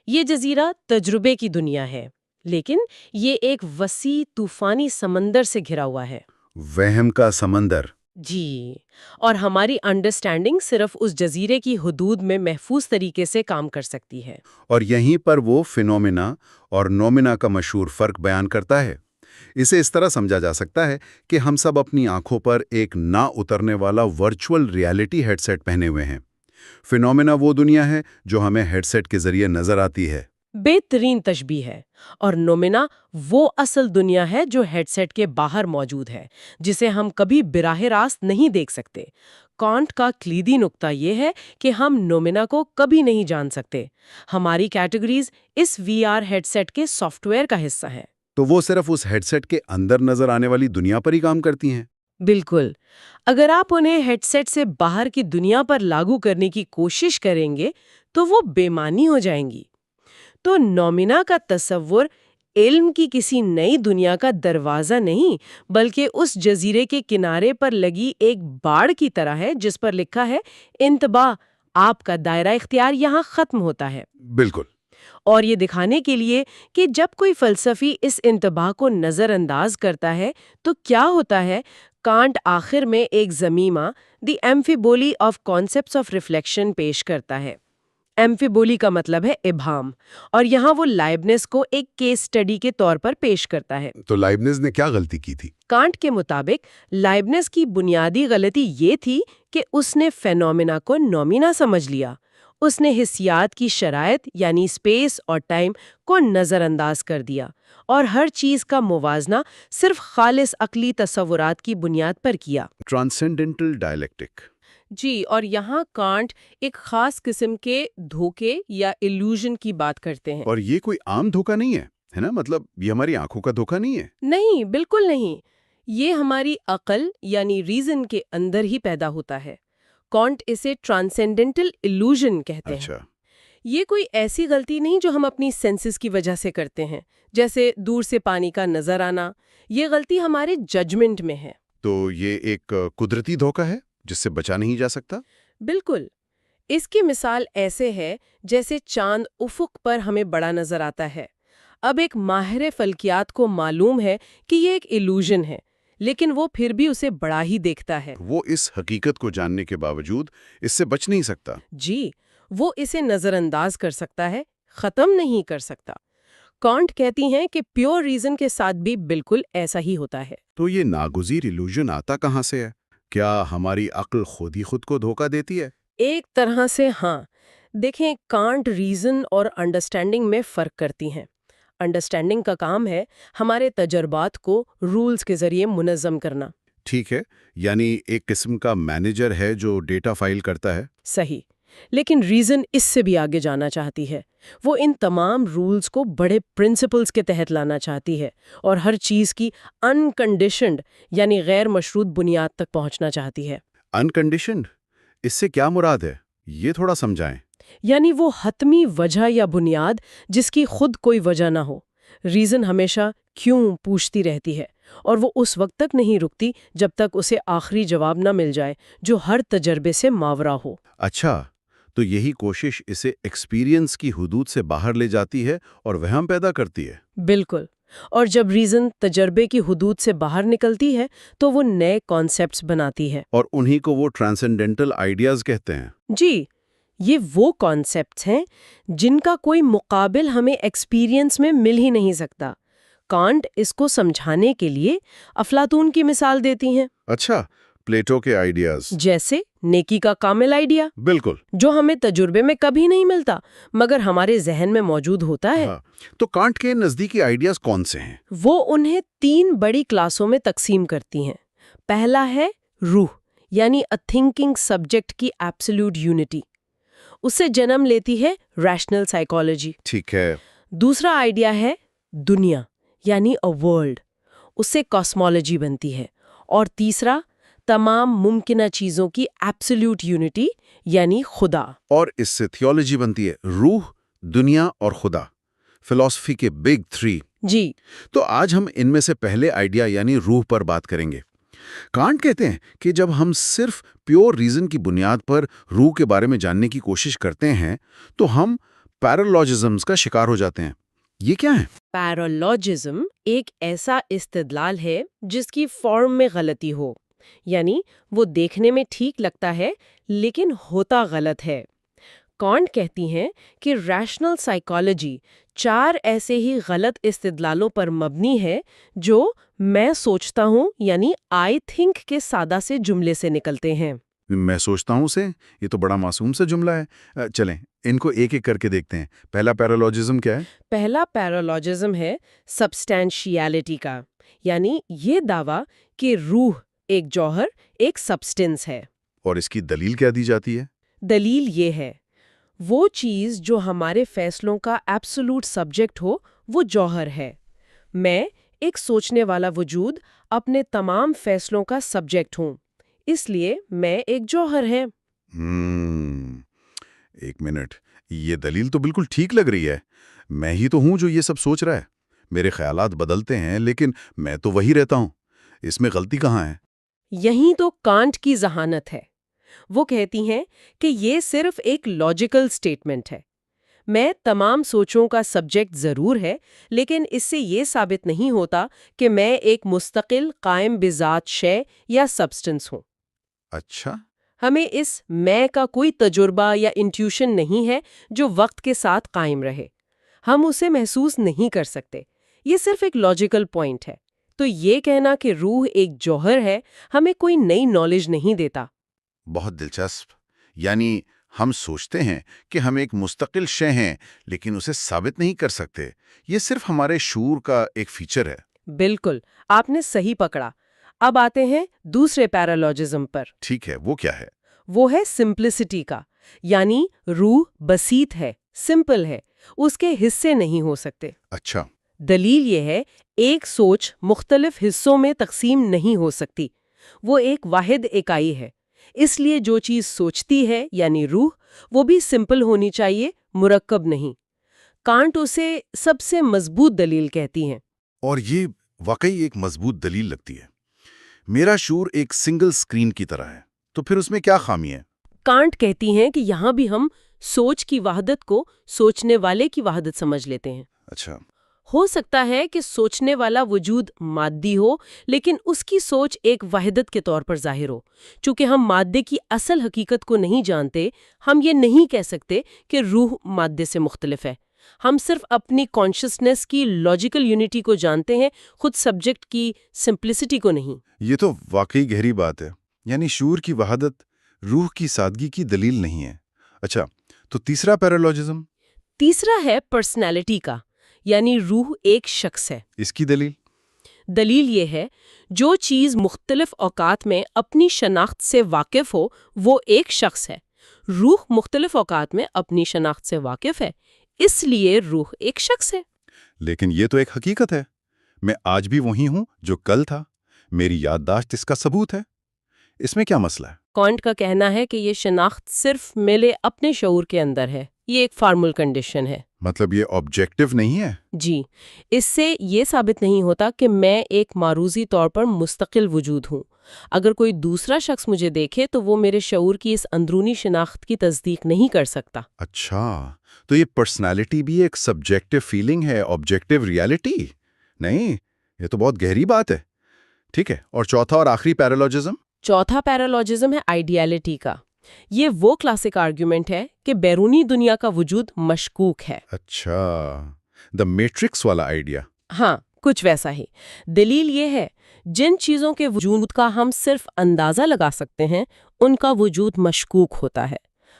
یہ جزیرہ تجربے کی دنیا ہے، لیکن یہ ایک وسیع طوفانی سمندر سے گھرا ہوا ہے۔ وہم کا سمندر۔ جی، اور ہماری انڈرسٹینڈنگ صرف اس جزیرے کی حدود میں محفوظ طریقے سے کام کر سکتی ہے۔ اور یہیں پر وہ فینومینا اور نومینا کا مشہور فرق بیان کرتا ہے۔ اسے اس طرح سمجھا جا سکتا ہے کہ ہم سب اپنی آنکھوں پر ایک نہ اترنے والا ورچوئل ریالٹی ہیڈ سیٹ پہنے ہوئے ہیں۔ فینومینا وہ دنیا ہے جو ہمیں ہیڈ سیٹ کے ذریعے نظر آتی ہے۔ بہترین تشبیہ ہے۔ اور نومینا وہ اصل دنیا ہے جو ہیڈ سیٹ کے باہر موجود ہے، جسے ہم کبھی براہ راست نہیں دیکھ سکتے۔ کانٹ کا کلیدی نقطہ یہ ہے کہ ہم نومینا کو کبھی نہیں جان سکتے۔ ہماری کیٹیگریز اس وی آر ہیڈ سیٹ کے سافٹ ویئر کا حصہ ہیں۔ تو وہ صرف اس ہیڈ سیٹ کے اندر نظر آنے والی دنیا پر ہی کام کرتی ہیں۔ بالکل، اگر آپ انہیں ہیڈ سیٹ سے باہر کی دنیا پر لاگو کرنے کی کوشش کریں گے تو وہ بے معنی ہو جائیں گی۔ تو نومینا کا تصور علم کی کسی نئی دنیا کا دروازہ نہیں بلکہ اس جزیرے کے کنارے پر لگی ایک باڑ کی طرح ہے جس پر لکھا ہے انتباہ، آپ کا دائرہ اختیار یہاں ختم ہوتا ہے۔ بالکل۔ اور یہ دکھانے کے لیے کہ جب کوئی فلسفی اس انتباہ کو نظر انداز کرتا ہے تو کیا ہوتا ہے، کانٹ آخر میں ایک ضمیمہ دی ایمفیبولی آف کانسیپٹس آف ریفلیکشن پیش کرتا ہے۔ ایمفیبولی کا مطلب ہے ابہام، اور یہاں وہ لائبنز کو ایک کیس سٹڈی کے طور پر پیش کرتا ہے۔ تو لائبنز نے کیا غلطی کی تھی؟ کانٹ کے مطابق لائبنز کی بنیادی غلطی یہ تھی کہ اس نے فینومینا کو نومینا سمجھ لیا۔ اس نے حسیات کی شرائط یعنی اسپیس اور ٹائم کو نظر انداز کر دیا اور ہر چیز کا موازنہ صرف خالص عقلی تصورات کی بنیاد پر کیا۔ ٹرانسینڈنٹل ڈائلیکٹک۔ جی، اور یہاں کانٹ ایک خاص قسم کے دھوکے یا ایلیوژن کی بات کرتے ہیں۔ اور یہ کوئی عام دھوکہ نہیں ہے نا؟ مطلب یہ ہماری آنکھوں کا دھوکہ نہیں ہے؟ نہیں، بالکل نہیں۔ یہ ہماری عقل یعنی ریزن کے اندر ہی پیدا ہوتا ہے۔ کانٹ اسے ٹرانسینڈنٹل ایلیوژن کہتے ہیں۔ اچھا۔ یہ کوئی ایسی غلطی نہیں جو ہم اپنی سینسز کی وجہ سے کرتے ہیں، جیسے دور سے پانی کا نظر آنا۔ یہ غلطی ہمارے ججمنٹ میں ہے۔ تو یہ ایک قدرتی دھوکہ ہے جس سے بچا نہیں جا سکتا؟ بالکل۔ اس کی مثال ایسے ہے جیسے چاند افق پر ہمیں بڑا نظر آتا ہے۔ اب ایک ماہر فلکیات کو معلوم ہے کہ یہ ایک ایلیوژن ہے، لیکن وہ پھر بھی اسے بڑا ہی دیکھتا ہے۔ وہ اس حقیقت کو جاننے کے باوجود اس سے بچ نہیں سکتا۔ جی، وہ اسے نظر انداز کر سکتا ہے، ختم نہیں کر سکتا۔ کانٹ کہتی ہیں کہ پیور ریزن کے ساتھ بھی بالکل ایسا ہی ہوتا ہے۔ تو یہ ناگزیر ایلیوژن آتا کہاں سے ہے؟ کیا ہماری عقل خود ہی خود کو دھوکہ دیتی ہے؟ ایک طرح سے ہاں۔ دیکھیں، کانٹ ریزن اور انڈرسٹینڈنگ میں فرق کرتی ہیں۔ انڈرسٹینڈنگ کا کام ہے ہمارے تجربات کو رولز کے ذریعے منظم کرنا۔ ٹھیک ہے، یعنی ایک قسم کا مینیجر ہے جو ڈیٹا فائل کرتا ہے۔ صحیح، لیکن ریزن اس سے بھی آگے جانا چاہتی ہے۔ وہ ان تمام رولز کو بڑے پرنسپلز کے تحت لانا چاہتی ہے اور ہر چیز کی انکنڈیشنڈ یعنی غیر مشروط بنیاد تک پہنچنا چاہتی ہے۔ انکنڈیشنڈ، اس سے کیا مراد ہے؟ یہ تھوڑا سمجھائیں۔ یعنی وہ حتمی وجہ یا بنیاد جس کی خود کوئی وجہ نہ ہو. ریزن ہمیشہ کیوں پوچھتی رہتی ہے اور وہ اس وقت تک نہیں رکتی جب تک اسے آخری جواب نہ مل جائے جو ہر تجربے سے ماورا ہو. اچھا، تو یہی کوشش اسے ایکسپیرینس کی حدود سے باہر لے جاتی ہے اور وہم پیدا کرتی ہے. بالکل. اور جب ریزن تجربے کی حدود سے باہر نکلتی ہے تو وہ نئے کانسیپٹس بناتی ہے. اور انہی کو وہ ٹرانسینڈنٹل آئیڈیاز کہتے ہیں. جی، یہ وہ کانسیپٹس ہیں جن کا کوئی مقابل ہمیں ایکسپیرینس میں مل ہی نہیں سکتا. کانٹ اس کو سمجھانے کے لیے افلاطون کی مثال دیتی ہیں. اچھا، پلیٹو کے آئیڈیاز. جیسے نیکی کا کامل آئیڈیا، بالکل. جو ہمیں تجربے میں کبھی نہیں ملتا مگر ہمارے ذہن میں موجود ہوتا ہے. ہاں. تو کانٹ کے نزدیکی آئیڈیاز کون سے ہیں؟ وہ انہیں 3 بڑی کلاسوں میں تقسیم کرتی ہیں. پہلا ہے روح، یعنی اے تھنکنگ سبجیکٹ کی ایبسولوٹ یونٹی. اس سے جنم لیتی ہے ریشنل سائیکالوجی. ٹھیک ہے. دوسرا آئیڈیا ہے دنیا، یعنی اے ورلڈ. اس سے کاسمولوجی بنتی ہے. اور تیسرا تمام ممکنہ چیزوں کی ایبسولوٹ یونٹی، یعنی خدا. اور اس سے تھیولوجی بنتی ہے روح، دنیا اور خدا. فلسفی کے بگ 3. جی. تو آج ہم ان میں سے پہلے آئیڈیا یعنی روح پر بات کریں گے. کانٹ کہتے ہیں کہ جب ہم صرف پیور ریزن کی بنیاد پر روح کے بارے میں جاننے کی کوشش کرتے ہیں تو ہم پیرالوجزمز کا شکار ہو جاتے ہیں. یہ کیا ہے؟ پیرالوجزم ایک ایسا استدلال ہے جس کی فارم میں غلطی ہو، یعنی وہ دیکھنے میں ٹھیک لگتا ہے لیکن ہوتا غلط ہے. کانٹ کہتی ہیں کہ ریشنل سائیکالوجی 4 ایسے ہی غلط استدلالوں پر مبنی ہے جو میں سوچتا ہوں یعنی آئی تھنک کے سادہ سے جملے سے نکلتے ہیں. میں سوچتا ہوں سے یہ تو بڑا معصوم سا جملہ ہے. چلیں ان کو ایک ایک کر کے دیکھتے ہیں. پہلا پیرالوجزم کیا ہے؟ پہلا پیرالوجزم ہے سبسٹینشیلٹی کا، یعنی یہ دعویٰ کہ روح ایک جوہر، ایک سبسٹنس ہے. اور اس کی دلیل کیا دی جاتی ہے؟ دلیل یہ ہے وہ چیز جو ہمارے فیصلوں کا ایبسولوٹ سبجیکٹ ہو وہ جوہر ہے. میں ایک سوچنے والا وجود اپنے تمام فیصلوں کا سبجیکٹ ہوں، اس لیے میں ایک جوہر ہے. ایک منٹ، یہ دلیل تو بالکل ٹھیک لگ رہی ہے. میں ہی تو ہوں جو یہ سب سوچ رہا ہے. میرے خیالات بدلتے ہیں لیکن میں تو وہی رہتا ہوں. اس میں غلطی کہاں ہے؟ یہیں تو کانٹ کی ذہانت ہے. وہ کہتی ہیں کہ یہ صرف ایک لاجیکل سٹیٹمنٹ ہے. میں تمام سوچوں کا سبجیکٹ ضرور ہے لیکن اس سے یہ ثابت نہیں ہوتا کہ میں ایک مستقل قائم بذات شے یا سبسٹنس ہوں. اچھا. ہمیں اس میں کا کوئی تجربہ یا انٹیوشن نہیں ہے جو وقت کے ساتھ قائم رہے. ہم اسے محسوس نہیں کر سکتے. یہ صرف ایک لاجیکل پوائنٹ ہے. تو یہ کہنا کہ روح ایک جوہر ہے ہمیں کوئی نئی نالج نہیں دیتا. بہت دلچسپ. یعنی ہم سوچتے ہیں کہ ہم ایک مستقل شے ہیں لیکن اسے ثابت نہیں کر سکتے. یہ صرف ہمارے شعور کا ایک فیچر ہے. بالکل، آپ نے صحیح پکڑا. اب آتے ہیں دوسرے پیرالوجزم پر. ٹھیک ہے، وہ کیا ہے؟ وہ ہے سمپلسٹی کا، یعنی روح بسیط ہے، سمپل ہے، اس کے حصے نہیں ہو سکتے. اچھا. دلیل یہ ہے ایک سوچ مختلف حصوں میں تقسیم نہیں ہو سکتی. وہ ایک واحد اکائی ہے. اس لیے جو چیز سوچتی ہے یعنی روح وہ بھی سمپل ہونی چاہیے، مرکب نہیں. کانٹ اسے سب سے مضبوط دلیل کہتی ہیں. اور یہ واقعی ایک مضبوط دلیل لگتی ہے. میرا شعور ایک سنگل سکرین کی طرح ہے، تو پھر اس میں کیا خامی ہے؟ کانٹ کہتی ہیں کہ یہاں بھی ہم سوچ کی وحدت کو سوچنے والے کی وحدت سمجھ لیتے ہیں. اچھا. ہو سکتا ہے کہ سوچنے والا وجود مادی ہو لیکن اس کی سوچ ایک وحدت کے طور پر ظاہر ہو. چونکہ ہم مادے کی اصل حقیقت کو نہیں جانتے، ہم یہ نہیں کہہ سکتے کہ روح مادے سے مختلف ہے. ہم صرف اپنی کانشسنس کی لاجیکل یونٹی کو جانتے ہیں، خود سبجیکٹ کی سمپلسٹی کو نہیں. یہ تو واقعی گہری بات ہے. یعنی شعور کی وحدت روح کی سادگی کی دلیل نہیں ہے. اچھا، تو تیسرا پیرالوجزم؟ تیسرا ہے پرسنالٹی کا، یعنی روح ایک شخص ہے. اس کی دلیل؟ دلیل یہ ہے جو چیز مختلف اوقات میں اپنی شناخت سے واقف ہو وہ ایک شخص ہے. روح مختلف اوقات میں اپنی شناخت سے واقف ہے، اس لیے روح ایک شخص ہے. لیکن یہ تو ایک حقیقت ہے. میں آج بھی وہی ہوں جو کل تھا. میری یادداشت اس کا ثبوت ہے. اس میں کیا مسئلہ ہے؟ کانٹ کا کہنا ہے کہ یہ شناخت صرف میرے اپنے شعور کے اندر ہے، یہ ایک فارمل کنڈیشن ہے۔ مطلب یہ آبجیکٹیو نہیں ہے؟ جی، اس سے یہ ثابت نہیں ہوتا کہ میں ایک معروضی طور پر مستقل وجود ہوں۔ اگر کوئی دوسرا شخص مجھے دیکھے تو وہ میرے شعور کی اس اندرونی شناخت کی تصدیق نہیں کر سکتا۔ اچھا، تو یہ پرسنالٹی بھی ایک سبجیکٹیو فیلنگ ہے، آبجیکٹیو ریالٹی نہیں؟ یہ تو بہت گہری بات ہے۔ ٹھیک ہے، اور چوتھا اور آخری پیرالوجزم؟ چوتھا پیرالوجزم ہے آئیڈیالٹی کا۔ یہ وہ کلاسک آرگیومنٹ ہے کہ بیرونی دنیا کا وجود مشکوک ہے۔ اچھا، دا میٹرکس والا آئیڈیا۔ ہاں، کچھ ویسا ہی۔ دلیل یہ ہے جن چیزوں کے وجود کا ہم صرف اندازہ لگا سکتے ہیں ان کا وجود مشکوک ہوتا ہے۔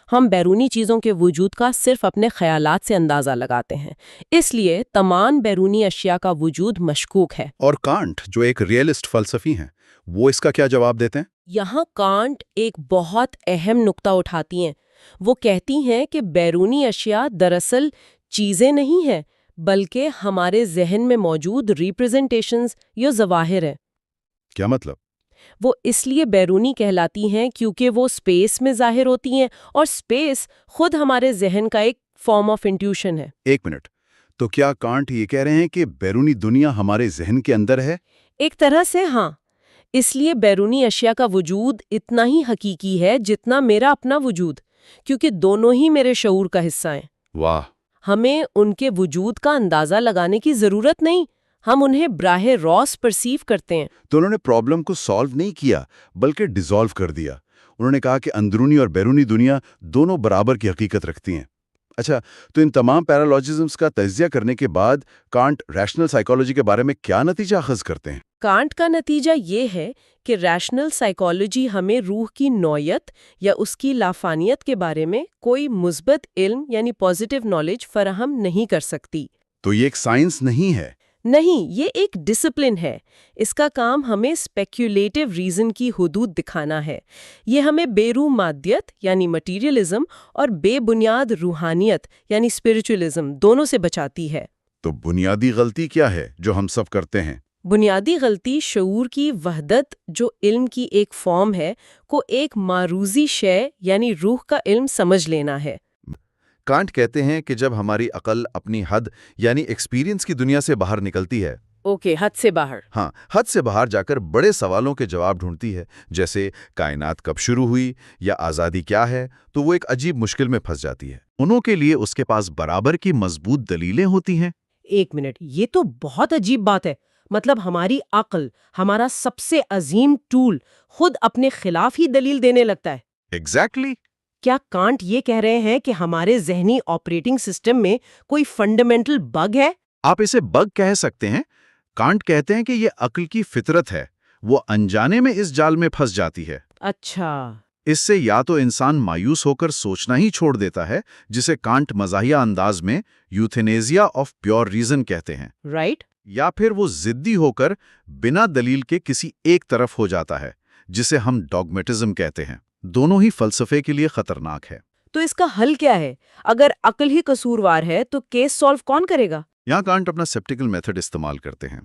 ہم بیرونی چیزوں کے وجود کا صرف اپنے خیالات سے اندازہ لگاتے ہیں، اس لیے تمام بیرونی اشیاء کا وجود مشکوک ہے۔ اور کانٹ جو ایک ریئلسٹ فلسفی ہیں، وہ اس کا کیا جواب دیتے ہیں؟ یہاں کانٹ ایک بہت اہم نقطہ اٹھاتی ہیں۔ وہ کہتی ہیں کہ بیرونی اشیاء دراصل چیزیں نہیں ہیں بلکہ ہمارے ذہن میں موجود ریپرزنٹیشنز یا ظواہر ہیں۔ کیا مطلب؟ وہ اس لیے بیرونی کہلاتی ہیں کیونکہ وہ اسپیس میں ظاہر ہوتی ہیں، اور اسپیس خود ہمارے ذہن کا ایک فارم آف انٹیوشن ہے۔ ایک منٹ، تو کیا کانٹ یہ کہہ رہے ہیں کہ بیرونی دنیا ہمارے ذہن کے اندر ہے؟ ایک طرح سے ہاں، اس لیے بیرونی اشیاء کا وجود اتنا ہی حقیقی ہے جتنا میرا اپنا وجود، کیونکہ دونوں ہی میرے شعور کا حصہ ہیں۔ واہ! ہمیں ان کے وجود کا اندازہ لگانے کی ضرورت نہیں، ہم انہیں براہ راست پرسیو کرتے ہیں۔ تو انہوں نے پرابلم کو سالو نہیں کیا بلکہ ڈیزالو کر دیا۔ انہوں نے کہا کہ اندرونی اور بیرونی دنیا دونوں برابر کی حقیقت رکھتی ہیں۔ اچھا، تو ان تمام پیرالوجزمز کا تجزیہ کرنے کے بعد کانٹ ریشنل سائیکالوجی کے بارے میں کیا نتیجہ اخذ کرتے ہیں؟ کانٹ کا نتیجہ یہ ہے کہ ریشنل سائیکالوجی ہمیں روح کی نوعیت یا اس کی لافانیت کے بارے میں کوئی مثبت علم یعنی پازیٹیو نالج فراہم نہیں کر سکتی۔ تو یہ ایک سائنس نہیں ہے؟ نہیں، یہ ایک ڈسپلن ہے۔ اس کا کام ہمیں اسپیکولیٹو ریزن کی حدود دکھانا ہے۔ یہ ہمیں بے روح مادیت یعنی مٹیریلزم اور بے بنیاد روحانیت یعنی اسپرچولزم دونوں سے بچاتی ہے۔ تو بنیادی غلطی کیا ہے جو ہم سب کرتے ہیں؟ بنیادی غلطی شعور کی وحدت جو علم کی ایک فارم ہے کو ایک معروضی شے یعنی روح کا علم سمجھ لینا ہے۔ کانٹ کہتے ہیں کہ جب ہماری عقل اپنی حد یعنی ایکسپیرینس کی دنیا سے باہر نکلتی ہے، حد سے باہر۔ ہاں، حد سے باہر جا کر بڑے سوالوں کے جواب ڈھونڈتی ہے، جیسے کائنات کب شروع ہوئی یا آزادی کیا ہے، تو وہ ایک عجیب مشکل میں پھنس جاتی ہے۔ انہوں کے لیے اس کے پاس برابر کی مضبوط دلیلیں ہوتی ہیں۔ ایک منٹ، یہ تو بہت عجیب بات ہے۔ مطلب ہماری عقل، ہمارا سب سے عظیم ٹول، خود اپنے خلاف ہی دلیل دینے لگتا ہے۔ ایگزیکٹلی۔ کیا کانٹ یہ کہہ رہے ہیں کہ ہمارے ذہنی آپریٹنگ سسٹم میں کوئی فنڈامنٹل بگ ہے؟ آپ اسے بگ کہہ سکتے ہیں۔ کانٹ کہتے ہیں کہ یہ عقل کی فطرت ہے، وہ انجانے میں اس جال میں پھنس جاتی ہے۔ اچھا۔ اس سے یا تو انسان مایوس ہو کر سوچنا ہی چھوڑ دیتا ہے، جسے کانٹ مزاحیہ انداز میں یوتھینیزیا آف پیور ریزن کہتے ہیں، رائٹ۔ یا پھر وہ ضدی ہو کر بنا دلیل کے کسی ایک طرف ہو جاتا ہے، جسے ہم ڈاگمیٹزم کہتے ہیں۔ دونوں ہی فلسفے کے لیے خطرناک ہے۔ تو اس کا حل کیا ہے؟ اگر عقل ہی قصوروار ہے تو کیس سالو کون کرے گا؟ یہاں کانٹ اپنا سیپٹیکل میتھڈ استعمال کرتے ہیں،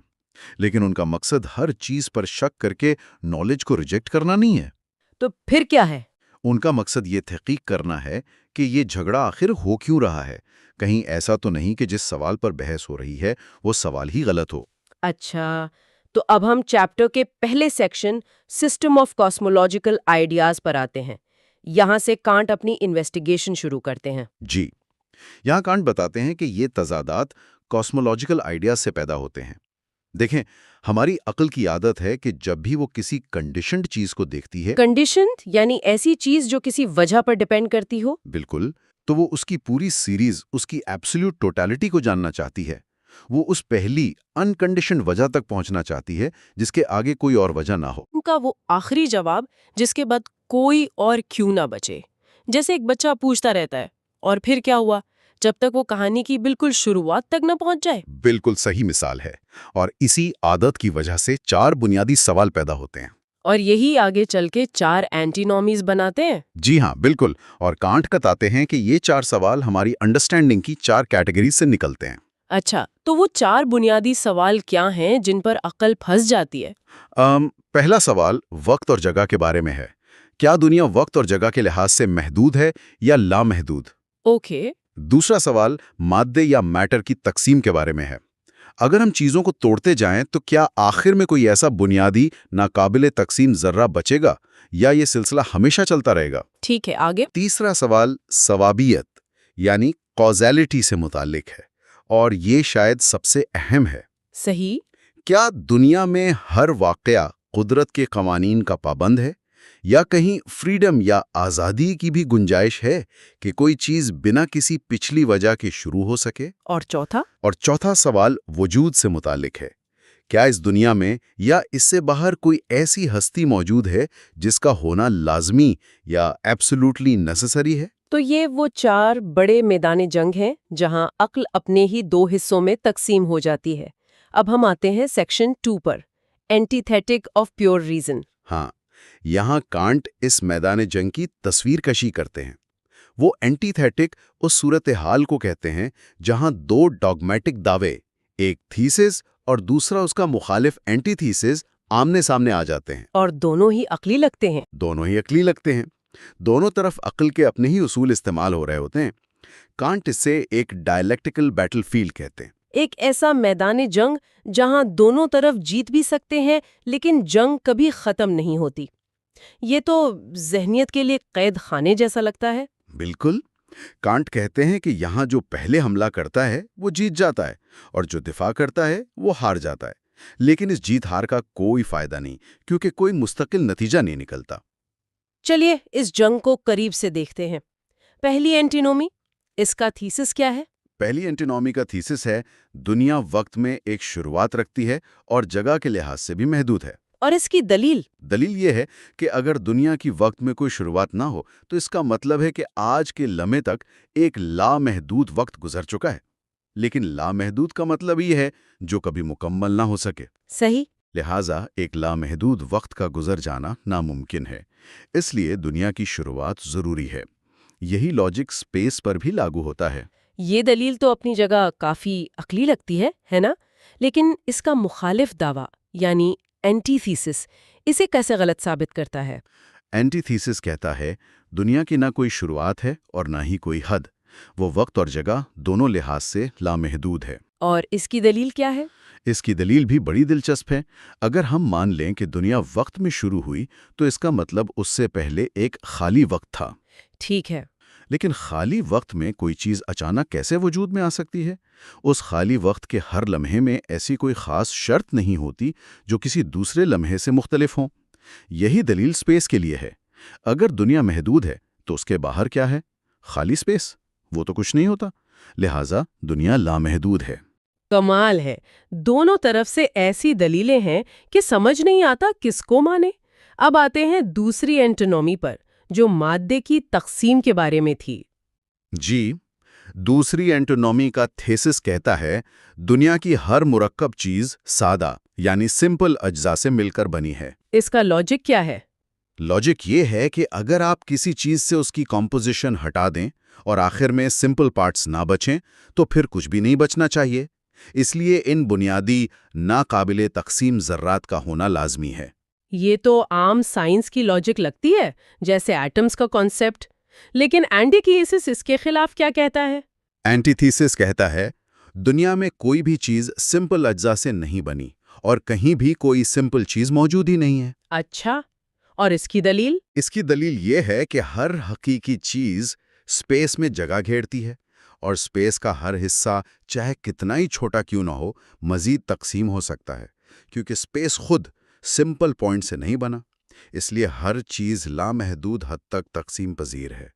لیکن ان کا مقصد ہر چیز پر شک کر کے نالج کو ریجیکٹ کرنا نہیں ہے۔ تو پھر کیا ہے؟ ان کا مقصد یہ تحقیق کرنا ہے کہ یہ جھگڑا آخر ہو کیوں رہا ہے، کہیں ایسا تو نہیں کہ جس سوال پر بحث ہو رہی ہے وہ سوال ہی غلط ہو۔ اچھا، تو اب ہم چیپٹر کے پہلے section system of cosmological ideas پر آتے ہیں۔ یہاں سے کانٹ اپنی انویسٹیگیشن شروع کرتے ہیں۔ جی، یہاں کانٹ بتاتے ہیں کہ یہ تضادات کاسمولوجیکل آئیڈیاز سے پیدا ہوتے ہیں۔ دیکھیں، ہماری عقل کی عادت ہے کہ جب بھی وہ کسی کنڈیشنڈ چیز کو دیکھتی ہے، کنڈیشنڈ یعنی ایسی چیز جو کسی وجہ پر ڈیپینڈ کرتی ہو؟ بالکل، تو وہ اس کی پوری سیریز، اس کی ایبسلیوٹ ٹوٹالٹی کو جاننا چاہتی ہے۔ وہ اس پہلی انکنڈیشنڈ وجہ تک پہنچنا چاہتی ہے جس کے آگے کوئی اور وجہ نہ ہو۔ ان کا وہ آخری جواب جس کے بعد کوئی اور کیوں نہ بچے۔ جیسے ایک بچہ پوچھتا رہتا ہے اور پھر کیا ہوا، جب تک وہ کہانی کی بالکل شروعات تک نہ پہنچ جائے۔ بالکل صحیح مثال ہے، اور اسی عادت کی وجہ سے 4 بنیادی سوال پیدا ہوتے ہیں۔ اور یہی آگے چل کے 4 اینٹینومیز بناتے ہیں۔ جی ہاں، بالکل، اور کانٹ بتاتے ہیں کہ یہ 4 سوال ہماری انڈرسٹینڈنگ کی 4 کیٹیگریز سے نکلتے ہیں۔ اچھا، تو وہ 4 بنیادی سوال کیا ہیں جن پر عقل پھنس جاتی ہے؟ پہلا سوال وقت اور جگہ کے بارے میں ہے۔ کیا دنیا وقت اور جگہ کے لحاظ سے محدود ہے یا لامحدود؟ اوکے، دوسرا سوال مادے یا میٹر کی تقسیم کے بارے میں ہے۔ اگر ہم چیزوں کو توڑتے جائیں تو کیا آخر میں کوئی ایسا بنیادی ناقابل تقسیم ذرہ بچے گا یا یہ سلسلہ ہمیشہ چلتا رہے گا؟ ٹھیک ہے، آگے؟ تیسرا سوال ثوابیت یعنی کازیلٹی سے متعلق ہے، اور یہ شاید سب سے اہم ہے۔ صحیح؟ کیا دنیا میں ہر واقعہ قدرت کے قوانین کا پابند ہے، یا کہیں فریڈم یا آزادی کی بھی گنجائش ہے کہ کوئی چیز بنا کسی پچھلی وجہ کے شروع ہو سکے؟ اور چوتھا؟ اور چوتھا سوال وجود سے متعلق ہے۔ کیا اس دنیا میں یا اس سے باہر کوئی ایسی ہستی موجود ہے جس کا ہونا لازمی یا ایبسولوٹلی نیسیسری ہے؟ تو یہ وہ 4 بڑے میدان جنگ ہیں جہاں عقل اپنے ہی 2 حصوں میں تقسیم ہو جاتی ہے۔ اب ہم آتے ہیں سیکشن 2 پر، اینٹیتھیٹک آف پیور ریزن۔ ہاں، یہاں کانٹ اس میدان جنگ کی تصویر کشی کرتے ہیں۔ وہ اینٹیتھیٹک اس صورتحال کو کہتے ہیں جہاں 2 ڈاگمیٹک دعوے، ایک تھیسس اور دوسرا اس کا مخالف اینٹی تھیسس، آمنے سامنے آ جاتے ہیں۔ اور دونوں ہی عقلی لگتے ہیں۔ دونوں ہی عقلی لگتے ہیں، دونوں طرف عقل کے اپنے ہی اصول استعمال ہو رہے ہوتے ہیں۔ کانٹ اسے ایک ڈائلیکٹیکل بیٹل فیلڈ کہتے ہیں۔ ایک ایسا میدان جنگ جہاں دونوں طرف جیت بھی سکتے ہیں لیکن جنگ کبھی ختم نہیں ہوتی۔ یہ تو ذہنیت کے لیے قید خانے جیسا لگتا ہے۔ بالکل، کانٹ کہتے ہیں کہ یہاں جو پہلے حملہ کرتا ہے وہ جیت جاتا ہے، اور جو دفاع کرتا ہے وہ ہار جاتا ہے۔ لیکن اس جیت ہار کا کوئی فائدہ نہیں، کیونکہ کوئی مستقل نتیجہ نہیں نکلتا۔ چلیے اس جنگ کو قریب سے دیکھتے ہیں۔ پہلی اینٹینومی، اس کا تھیسس کیا ہے؟ پہلی اینٹینومی کا تھیسس ہے دنیا وقت میں ایک شروعات رکھتی ہے اور جگہ کے لحاظ سے بھی محدود ہے۔ اور اس کی دلیل؟ دلیل یہ ہے کہ اگر دنیا کی وقت میں کوئی شروعات نہ ہو تو اس کا مطلب ہے کہ آج کے لمحے تک ایک لامحدود وقت گزر چکا ہے۔ لیکن لامحدود کا مطلب یہ ہے جو کبھی مکمل نہ ہو سکے۔ صحیح۔ لہٰذا ایک لامحدود وقت کا گزر جانا ناممکن ہے، اس لیے دنیا کی شروعات ضروری ہے۔ یہی لاجک سپیس پر بھی لاگو ہوتا ہے۔ یہ دلیل تو اپنی جگہ کافی عقلی لگتی ہے نا؟ لیکن اس کا مخالف دعویٰ یعنی اینٹی تھیسس اسے کیسے غلط ثابت کرتا ہے؟ اینٹی تھیسس کہتا ہے دنیا کی نہ کوئی شروعات ہے اور نہ ہی کوئی حد، وہ وقت اور جگہ دونوں لحاظ سے لامحدود ہے۔ اور اس کی دلیل کیا ہے؟ اس کی دلیل بھی بڑی دلچسپ ہے۔ اگر ہم مان لیں کہ دنیا وقت میں شروع ہوئی تو اس کا مطلب اس سے پہلے ایک خالی وقت تھا۔ ٹھیک ہے، لیکن خالی وقت میں کوئی چیز اچانک کیسے وجود میں آ سکتی ہے؟ اس خالی وقت کے ہر لمحے میں ایسی کوئی خاص شرط نہیں ہوتی جو کسی دوسرے لمحے سے مختلف ہوں۔ یہی دلیل سپیس کے لیے ہے۔ اگر دنیا محدود ہے تو اس کے باہر کیا ہے؟ خالی سپیس، وہ تو کچھ نہیں ہوتا۔ لہٰذا دنیا لامحدود ہے۔ کمال ہے، دونوں طرف سے ایسی دلیلیں ہیں کہ سمجھ نہیں آتا کس کو مانے۔ اب آتے ہیں دوسری اینٹینومی پر جو مادے کی تقسیم کے بارے میں تھی۔ جی، دوسری اینٹونومی کا تھیسس کہتا ہے دنیا کی ہر مرکب چیز سادہ یعنی سمپل اجزاء سے مل کر بنی ہے۔ اس کا لاجک کیا ہے؟ لاجک یہ ہے کہ اگر آپ کسی چیز سے اس کی کمپوزیشن ہٹا دیں اور آخر میں سمپل پارٹس نہ بچیں تو پھر کچھ بھی نہیں بچنا چاہیے۔ اس لیے ان بنیادی ناقابل تقسیم ذرات کا ہونا لازمی ہے۔ یہ تو عام سائنس کی لاجک لگتی ہے، جیسے ایٹمز کا کانسیپٹ۔ لیکن اینٹی تھیسس اس کے خلاف کیا کہتا ہے؟ اینٹی تھیسس کہتا ہے دنیا میں کوئی بھی چیز سمپل اجزاء سے نہیں بنی اور کہیں بھی کوئی سمپل چیز موجود ہی نہیں ہے۔ اچھا، اور اس کی دلیل؟ اس کی دلیل یہ ہے کہ ہر حقیقی چیز سپیس میں جگہ گھیرتی ہے، اور سپیس کا ہر حصہ چاہے کتنا ہی چھوٹا کیوں نہ ہو مزید تقسیم ہو سکتا ہے، کیونکہ سپیس خود سمپل پوائنٹ سے نہیں بنا۔ اس لیے ہر چیز لامحدود حد تک تقسیم پذیر ہے۔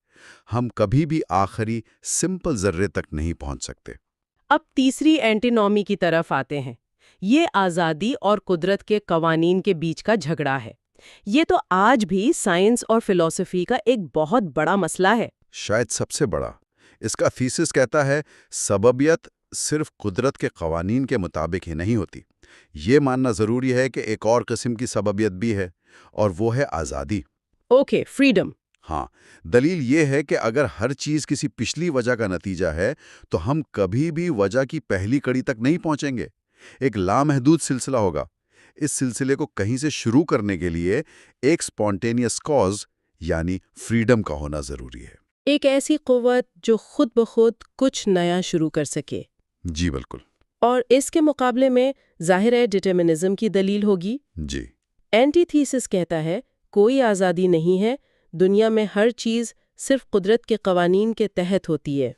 ہم کبھی بھی آخری سمپل ذرے تک نہیں پہنچ سکتے۔ اب تیسری اینٹینومی کی طرف آتے ہیں۔ یہ آزادی اور قدرت کے قوانین کے بیچ کا جھگڑا ہے۔ یہ تو آج بھی سائنس اور فلسفی کا ایک بہت بڑا مسئلہ ہے۔ شاید سب سے بڑا۔ اس کا تھیسس کہتا ہے سببیت صرف قدرت کے قوانین کے مطابق ہی نہیں ہوتی۔ یہ ماننا ضروری ہے کہ ایک اور قسم کی سببیت بھی ہے، اور وہ ہے آزادی۔ Okay, freedom. ہاں، دلیل یہ ہے کہ اگر ہر چیز کسی پچھلی وجہ کا نتیجہ ہے تو ہم کبھی بھی وجہ کی پہلی کڑی تک نہیں پہنچیں گے۔ ایک لامحدود سلسلہ ہوگا۔ اس سلسلے کو کہیں سے شروع کرنے کے لیے ایک سپونٹینیس کاز یعنی فریڈم کا ہونا ضروری ہے۔ ایک ایسی قوت جو خود بخود کچھ نیا شروع کر سکے۔ جی بالکل۔ اور اس کے مقابلے میں ظاہر ہے ڈٹرمنزم کی دلیل ہوگی۔ جی اینٹی تھیسس کہتا ہے کوئی آزادی نہیں ہے، دنیا میں ہر چیز صرف قدرت کے قوانین کے تحت ہوتی ہے۔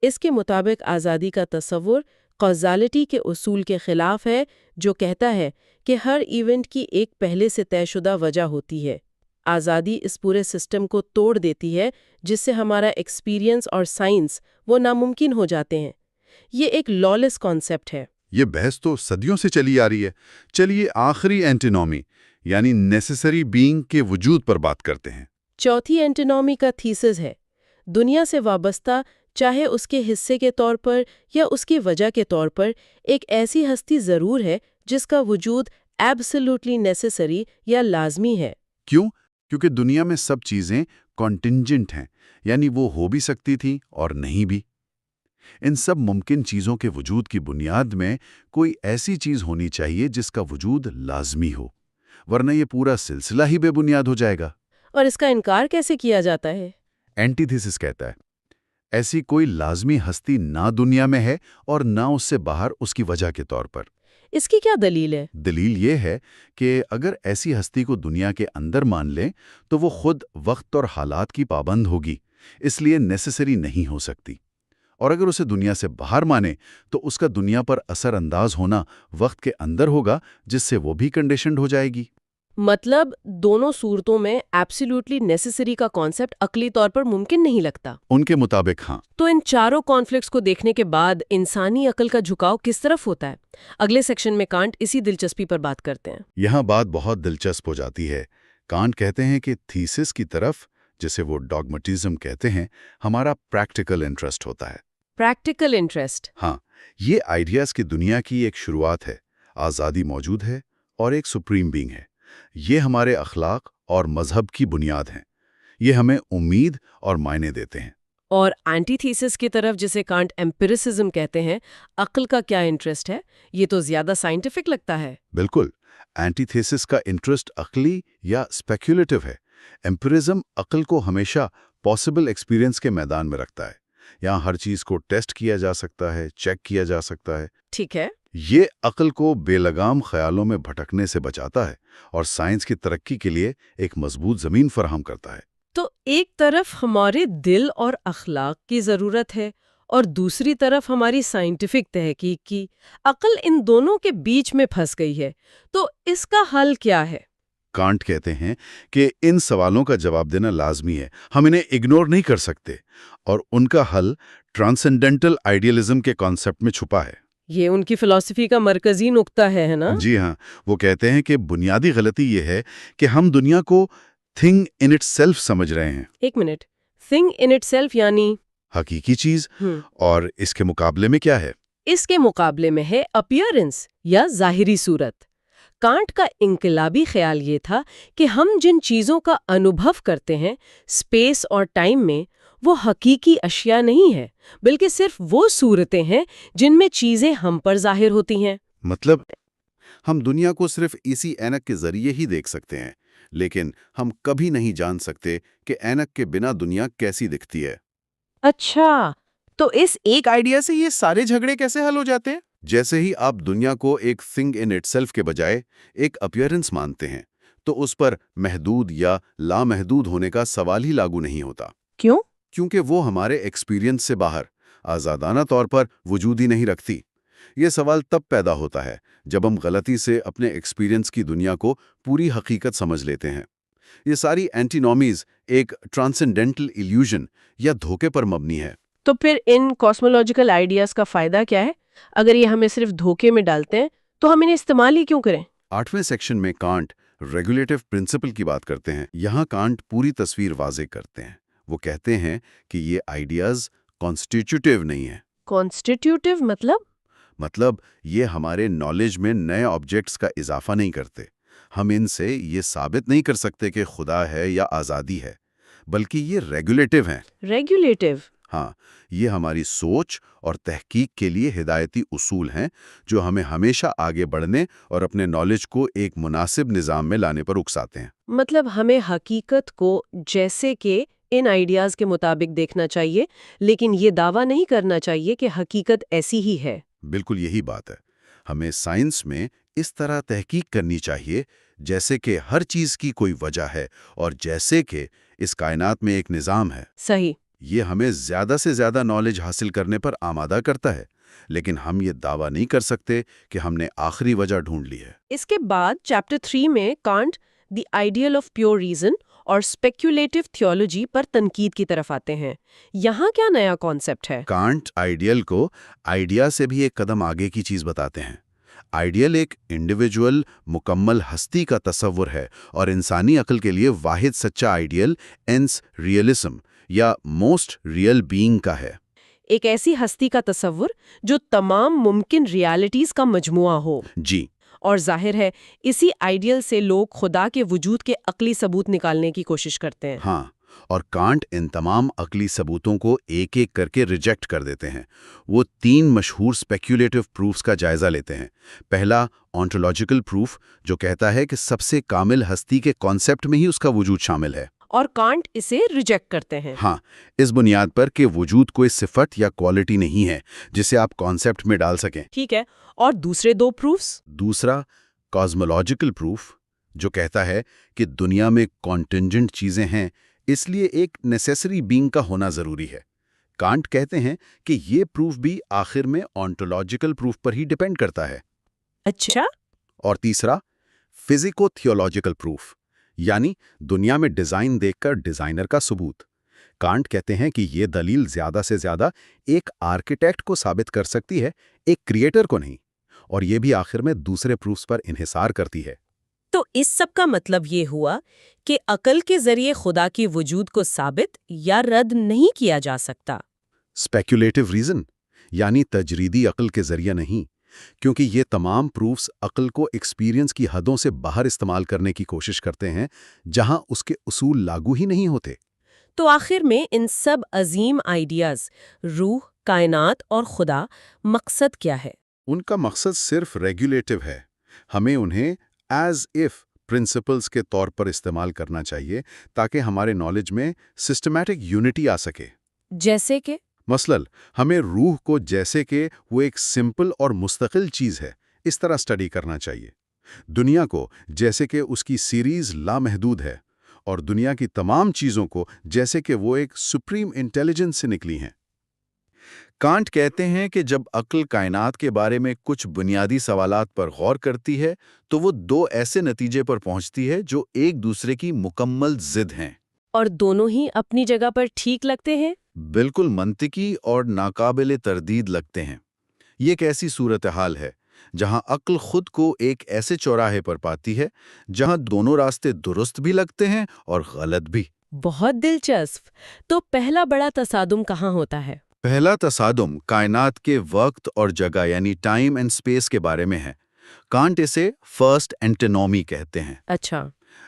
اس کے مطابق آزادی کا تصور کازالٹی کے اصول کے خلاف ہے، جو کہتا ہے کہ ہر ایونٹ کی ایک پہلے سے طے شدہ وجہ ہوتی ہے۔ آزادی اس پورے سسٹم کو توڑ دیتی ہے جس سے ہمارا ایکسپیرینس اور سائنس وہ ناممکن ہو جاتے ہیں۔ یہ ایک لالیس کانسیپٹ ہے۔ یہ بحث تو صدیوں سے چلی آ رہی ہے۔ چلیے آخری اینٹینومی یعنی نیسیسری بینگ کے وجود پر بات کرتے ہیں۔ چوتھی اینٹینومی کا تھیسس ہے دنیا سے وابستہ، چاہے اس کے حصے کے طور پر یا اس کی وجہ کے طور پر، ایک ایسی ہستی ضرور ہے جس کا وجود ایبسلیوٹلی نیسیسری یا لازمی ہے۔ کیوں؟ کیونکہ دنیا میں سب چیزیں کانٹینجنٹ ہیں، یعنی وہ ہو بھی سکتی تھیں اور نہیں بھی۔ ان سب ممکن چیزوں کے وجود کی بنیاد میں کوئی ایسی چیز ہونی چاہیے جس کا وجود لازمی ہو، ورنہ یہ پورا سلسلہ ہی بے بنیاد ہو جائے گا۔ اور اس کا انکار کیسے کیا جاتا ہے؟ اینٹی تھیسس کہتا ہے ایسی کوئی لازمی ہستی نہ دنیا میں ہے اور نہ اس سے باہر اس کی وجہ کے طور پر۔ اس کی کیا دلیل ہے؟ دلیل یہ ہے کہ اگر ایسی ہستی کو دنیا کے اندر مان لیں تو وہ خود وقت اور حالات کی پابند ہوگی، اس لیے نیسیسری نہیں ہو سکتی، اور اگر اسے دنیا سے باہر مانے تو اس کا دنیا پر اثر انداز ہونا وقت کے اندر ہوگا، جس سے وہ بھی کنڈیشنڈ ہو جائے گی۔ مطلب دونوں صورتوں میں ایبسلیوٹلی نیسیسری کا کانسیپٹ عقلی طور پر ممکن نہیں لگتا۔ ان کے مطابق ہاں۔ تو ان چاروں کانفلکٹس کو دیکھنے کے بعد انسانی عقل کا جھکاؤ کس طرف ہوتا ہے؟ اگلے سیکشن میں کانٹ اسی دلچسپی پر بات کرتے ہیں۔ یہاں بات بہت دلچسپ ہو جاتی ہے۔ کانٹ کہتے ہیں کہ تھیسس کی طرف، جسے وہ ڈاگمٹزم کہتے ہیں، ہمارا پریکٹیکل انٹرسٹ ہوتا ہے۔ Practical interest? ہاں، یہ آئیڈیاز کی دنیا کی ایک شروعات ہے، آزادی موجود ہے اور ایک سپریم بینگ ہے۔ یہ ہمارے اخلاق اور مذہب کی بنیاد ہیں۔ یہ ہمیں امید اور معنی دیتے ہیں۔ اور اینٹی تھیسس کی طرف، جسے کانٹ ایمپیریسزم کہتے ہیں، عقل کا کیا انٹرسٹ ہے؟ یہ تو زیادہ سائنٹیفک لگتا ہے۔ بالکل، اینٹی تھیسس کا انٹرسٹ عقلی یا اسپیکولیٹو ہے۔ ایمپیرزم عقل کو ہمیشہ پاسبل ایکسپیرینس کے میدان میں رکھتا ہے۔ یہاں ہر چیز کو ٹیسٹ کیا جا سکتا ہے، چیک کیا جا سکتا ہے۔ ٹھیک ہے۔ یہ عقل کو بے لگام خیالوں میں بھٹکنے سے بچاتا ہے اور سائنس کی ترقی کے لیے ایک مضبوط زمین فراہم کرتا ہے۔ تو ایک طرف ہمارے دل اور اخلاق کی ضرورت ہے اور دوسری طرف ہماری سائنٹیفک تحقیق کی۔ عقل ان دونوں کے بیچ میں پھنس گئی ہے، تو اس کا حل کیا ہے؟ کانٹ کہتے ہیں کہ ان سوالوں کا جواب دینا لازمی ہے، ہم انہیں اگنور نہیں کر سکتے، اور ان کا حل ٹرانسینڈنٹل آئیڈیلزم کے کانسیپٹ میں چھپا ہے۔ یہ ان کی فلسفی کا مرکزی نقطہ ہے نا؟ جی ہاں، وہ کہتے ہیں کہ بنیادی غلطی یہ ہے کہ ہم دنیا کو تھنگ ان اٹ سیلف سمجھ رہے ہیں۔ ایک minute, thing in it self یعنی حقیقی چیز، اور اس کے مقابلے میں کیا ہے؟ اس کے مقابلے میں ہے اپیئرنس یا ظاہری صورت۔ کانٹ کا انقلابی خیال یہ تھا کہ ہم جن چیزوں کا انوبھو کرتے ہیں اسپیس اور ٹائم میں، وہ حقیقی اشیاء نہیں ہے، بلکہ صرف وہ صورتیں ہیں جن میں چیزیں ہم پر ظاہر ہوتی ہیں۔ مطلب ہم دنیا کو صرف اسی اینک کے ذریعے ہی دیکھ سکتے ہیں، لیکن ہم کبھی نہیں جان سکتے کہ اینک کے بنا دنیا کیسی دکھتی ہے۔ اچھا، تو اس ایک آئیڈیا سے یہ سارے جھگڑے کیسے حل ہو جاتے ہیں؟ جیسے ہی آپ دنیا کو ایک تھنگ ان اٹ سیلف کے بجائے ایک اپیئرنس مانتے ہیں، تو اس پر محدود یا لامحدود ہونے کا سوال ہی لاگو نہیں ہوتا۔ کیوں؟ کیونکہ وہ ہمارے ایکسپیرینس سے باہر آزادانہ طور پر وجود ہی نہیں رکھتی۔ یہ سوال تب پیدا ہوتا ہے جب ہم غلطی سے اپنے ایکسپیرینس کی دنیا کو پوری حقیقت سمجھ لیتے ہیں۔ یہ ساری اینٹینومیز ایک ٹرانسینڈنٹل ایلیوژن یا دھوکے پر مبنی ہے۔ تو پھر ان کاسمولوجیکل آئیڈیاز کا فائدہ کیا ہے؟ اگر یہ ہمیں صرف دھوکے میں ڈالتے ہیں تو ہم انہیں استعمال ہی کیوں کریں؟ 8ویں سیکشن میں کانٹ ریگولیٹو پرنسپل کی بات کرتے ہیں۔ یہاں کانٹ پوری تصویر واضح کرتے ہیں۔ وہ کہتے ہیں کہ یہ آئیڈیاز کانسٹیٹیوٹیو نہیں ہیں۔ کانسٹیٹیوٹیو مطلب مطلب یہ ہمارے نالج میں نئے آبجیکٹس کا اضافہ نہیں کرتے۔ ہم ان سے یہ ثابت نہیں کر سکتے کہ خدا ہے یا آزادی ہے، بلکہ یہ ریگولیٹو ہیں۔ ریگولیٹو؟ ہاں، یہ ہماری سوچ اور تحقیق کے لیے ہدایتی اصول ہیں جو ہمیں ہمیشہ آگے بڑھنے اور اپنے نالج کو ایک مناسب نظام میں لانے پر اکساتے ہیں۔ مطلب ہمیں حقیقت کو جیسے کہ ان آئیڈیاز کے مطابق دیکھنا چاہیے، لیکن یہ دعویٰ نہیں کرنا چاہیے کہ حقیقت ایسی ہی ہے۔ بالکل یہی بات ہے۔ ہمیں سائنس میں اس طرح تحقیق کرنی چاہیے جیسے کہ ہر چیز کی کوئی وجہ ہے اور جیسے کہ اس کائنات میں ایک نظام ہے۔ صحیح۔ یہ ہمیں زیادہ سے زیادہ نالج حاصل کرنے پر آمادہ کرتا ہے، لیکن ہم یہ دعویٰ نہیں کر سکتے کہ ہم نے آخری وجہ ڈھونڈ لی ہے۔ اس کے بعد چیپٹر 3 میں can't the ideal of pure reason اور اسپیکولیٹو تھیولوجی پر تنقید کی طرف آتے ہیں۔ یہاں کیا نیا کانسیپٹ ہے؟ کانٹ آئیڈیل کو آئیڈیا سے بھی ایک قدم آگے کی چیز بتاتے ہیں۔ آئیڈیل ایک انڈیویجول مکمل ہستی کا تصور ہے اور انسانی عقل کے لیے واحد سچا آئیڈیل اینس ریئلزم یا موسٹ ریئل بینگ کا ہے۔ ایک ایسی ہستی کا تصور جو تمام ممکن ریالٹیز کا مجموعہ ہو۔ جی، اور ظاہر ہے اسی آئیڈیل سے لوگ خدا کے وجود کے عقلی ثبوت نکالنے کی کوشش کرتے ہیں۔ ہاں، اور کانٹ ان تمام عقلی ثبوتوں کو ایک ایک کر کے ریجیکٹ کر دیتے ہیں۔ وہ 3 مشہور اسپیکولیٹو پروفز کا جائزہ لیتے ہیں۔ پہلا آنٹولوجیکل پروف، جو کہتا ہے کہ سب سے کامل ہستی کے کانسیپٹ میں ہی اس کا وجود شامل ہے۔ اور کانٹ اسے ریجیکٹ کرتے ہیں۔ ہاں، اس بنیاد پر کہ وجود کوئی صفت یا کوالٹی نہیں ہے جسے آپ کانسیپٹ میں ڈال سکیں۔ ٹھیک ہے، اور دوسرے 2 پروفز؟ دوسرا کازمولوجیکل پروف، جو کہتا ہے کہ دنیا میں کانٹینجنٹ چیزیں ہیں، اس لیے ایک نیسیسری بینگ کا ہونا ضروری ہے۔ کانٹ کہتے ہیں کہ یہ پروف بھی آخر میں آنٹولوجیکل پروف پر ہی ڈیپینڈ کرتا ہے۔ اچھا۔ اور تیسرا فزیکو تھیولوجیکل پروف، یعنی دنیا میں ڈیزائن دیکھ کر ڈیزائنر کا ثبوت۔ کانٹ کہتے ہیں کہ یہ دلیل زیادہ سے زیادہ ایک آرکیٹیکٹ کو ثابت کر سکتی ہے، ایک کریٹر کو نہیں، اور یہ بھی آخر میں دوسرے پروفز پر انحصار کرتی ہے۔ تو اس سب کا مطلب یہ ہوا کہ عقل کے ذریعے خدا کی وجود کو ثابت یا رد نہیں کیا جا سکتا۔ اسپیکولیٹو ریزن، یعنی تجریدی عقل کے ذریعے نہیں، کیونکہ یہ تمام پروفز عقل کو ایکسپیرینس کی حدوں سے باہر استعمال کرنے کی کوشش کرتے ہیں جہاں اس کے اصول لاگو ہی نہیں ہوتے۔ تو آخر میں ان سب عظیم آئیڈیاز، روح، کائنات اور خدا، مقصد کیا ہے؟ ان کا مقصد صرف ریگولیٹو ہے۔ ہمیں انہیں ایز اف پرنسپلز کے طور پر استعمال کرنا چاہیے تاکہ ہمارے نالج میں سسٹمیٹک یونٹی آ سکے۔ جیسے کہ مثلاً ہمیں روح کو جیسے کہ وہ ایک سمپل اور مستقل چیز ہے اس طرح اسٹڈی کرنا چاہیے، دنیا کو جیسے کہ اس کی سیریز لامحدود ہے، اور دنیا کی تمام چیزوں کو جیسے کہ وہ ایک سپریم انٹیلیجنس سے نکلی ہیں۔ کانٹ کہتے ہیں کہ جب عقل کائنات کے بارے میں کچھ بنیادی سوالات پر غور کرتی ہے تو وہ 2 ایسے نتیجے پر پہنچتی ہے جو ایک دوسرے کی مکمل ضد ہیں۔ اور دونوں ہی اپنی جگہ پر ٹھیک لگتے ہیں؟ بالکل منطقی اور ناقابل تردید لگتے ہیں۔ یہ ایک ایسی صورتحال ہے جہاں عقل خود کو ایک ایسے چوراہے پر پاتی ہے جہاں دونوں راستے درست بھی لگتے ہیں اور غلط بھی۔ بہت دلچسپ۔ تو پہلا بڑا تصادم کہاں ہوتا ہے؟ پہلا تصادم کائنات کے وقت اور جگہ یعنی ٹائم اینڈ اسپیس کے بارے میں ہے۔ کانٹ اسے فرسٹ اینٹینومی کہتے ہیں۔ اچھا۔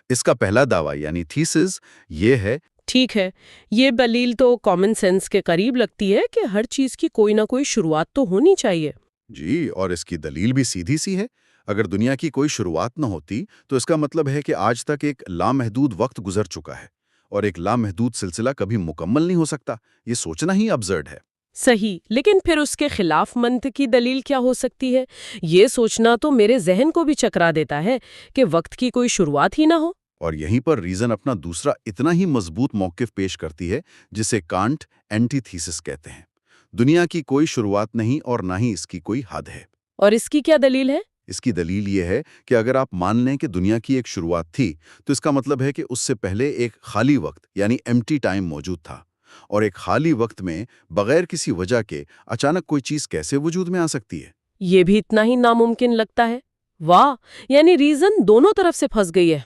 اس کا پہلا دعویٰ یعنی تھیسس یہ ہے۔ ٹھیک ہے، یہ دلیل تو کامن سینس کے قریب لگتی ہے کہ ہر چیز کی کوئی نہ کوئی شروعات تو ہونی چاہیے۔ جی، اور اس کی دلیل بھی سیدھی سی ہے۔ اگر دنیا کی کوئی شروعات نہ ہوتی تو اس کا مطلب ہے کہ آج تک ایک لامحدود وقت گزر چکا ہے، اور ایک لامحدود سلسلہ کبھی مکمل نہیں ہو سکتا۔ یہ سوچنا ہی ابسرڈ ہے۔ صحیح، لیکن پھر اس کے خلاف منطقی دلیل کیا ہو سکتی ہے؟ یہ سوچنا تو میرے ذہن کو بھی چکرا دیتا ہے کہ وقت کی کوئی شروعات ہی نہ ہو۔ اور یہیں پر ریزن اپنا دوسرا اتنا ہی مضبوط موقف پیش کرتی ہے جسے کانٹ اینٹی تھیسس کہتے ہیں۔ دنیا کی کوئی شروعات نہیں اور نہ ہی اس کی کوئی حد ہے۔ اور اس کی کیا دلیل ہے؟ اس کی دلیل یہ ہے کہ اگر آپ مان لیں کہ دنیا کی ایک شروعات تھی تو اس کا مطلب ہے کہ اس سے پہلے ایک خالی وقت یعنی ایمٹی ٹائم موجود تھا، اور ایک خالی وقت میں بغیر کسی وجہ کے اچانک کوئی چیز کیسے وجود میں آ سکتی ہے؟ یہ بھی اتنا ہی ناممکن لگتا ہے۔ واہ، یعنی ریزن دونوں طرف سے پھنس گئی ہے۔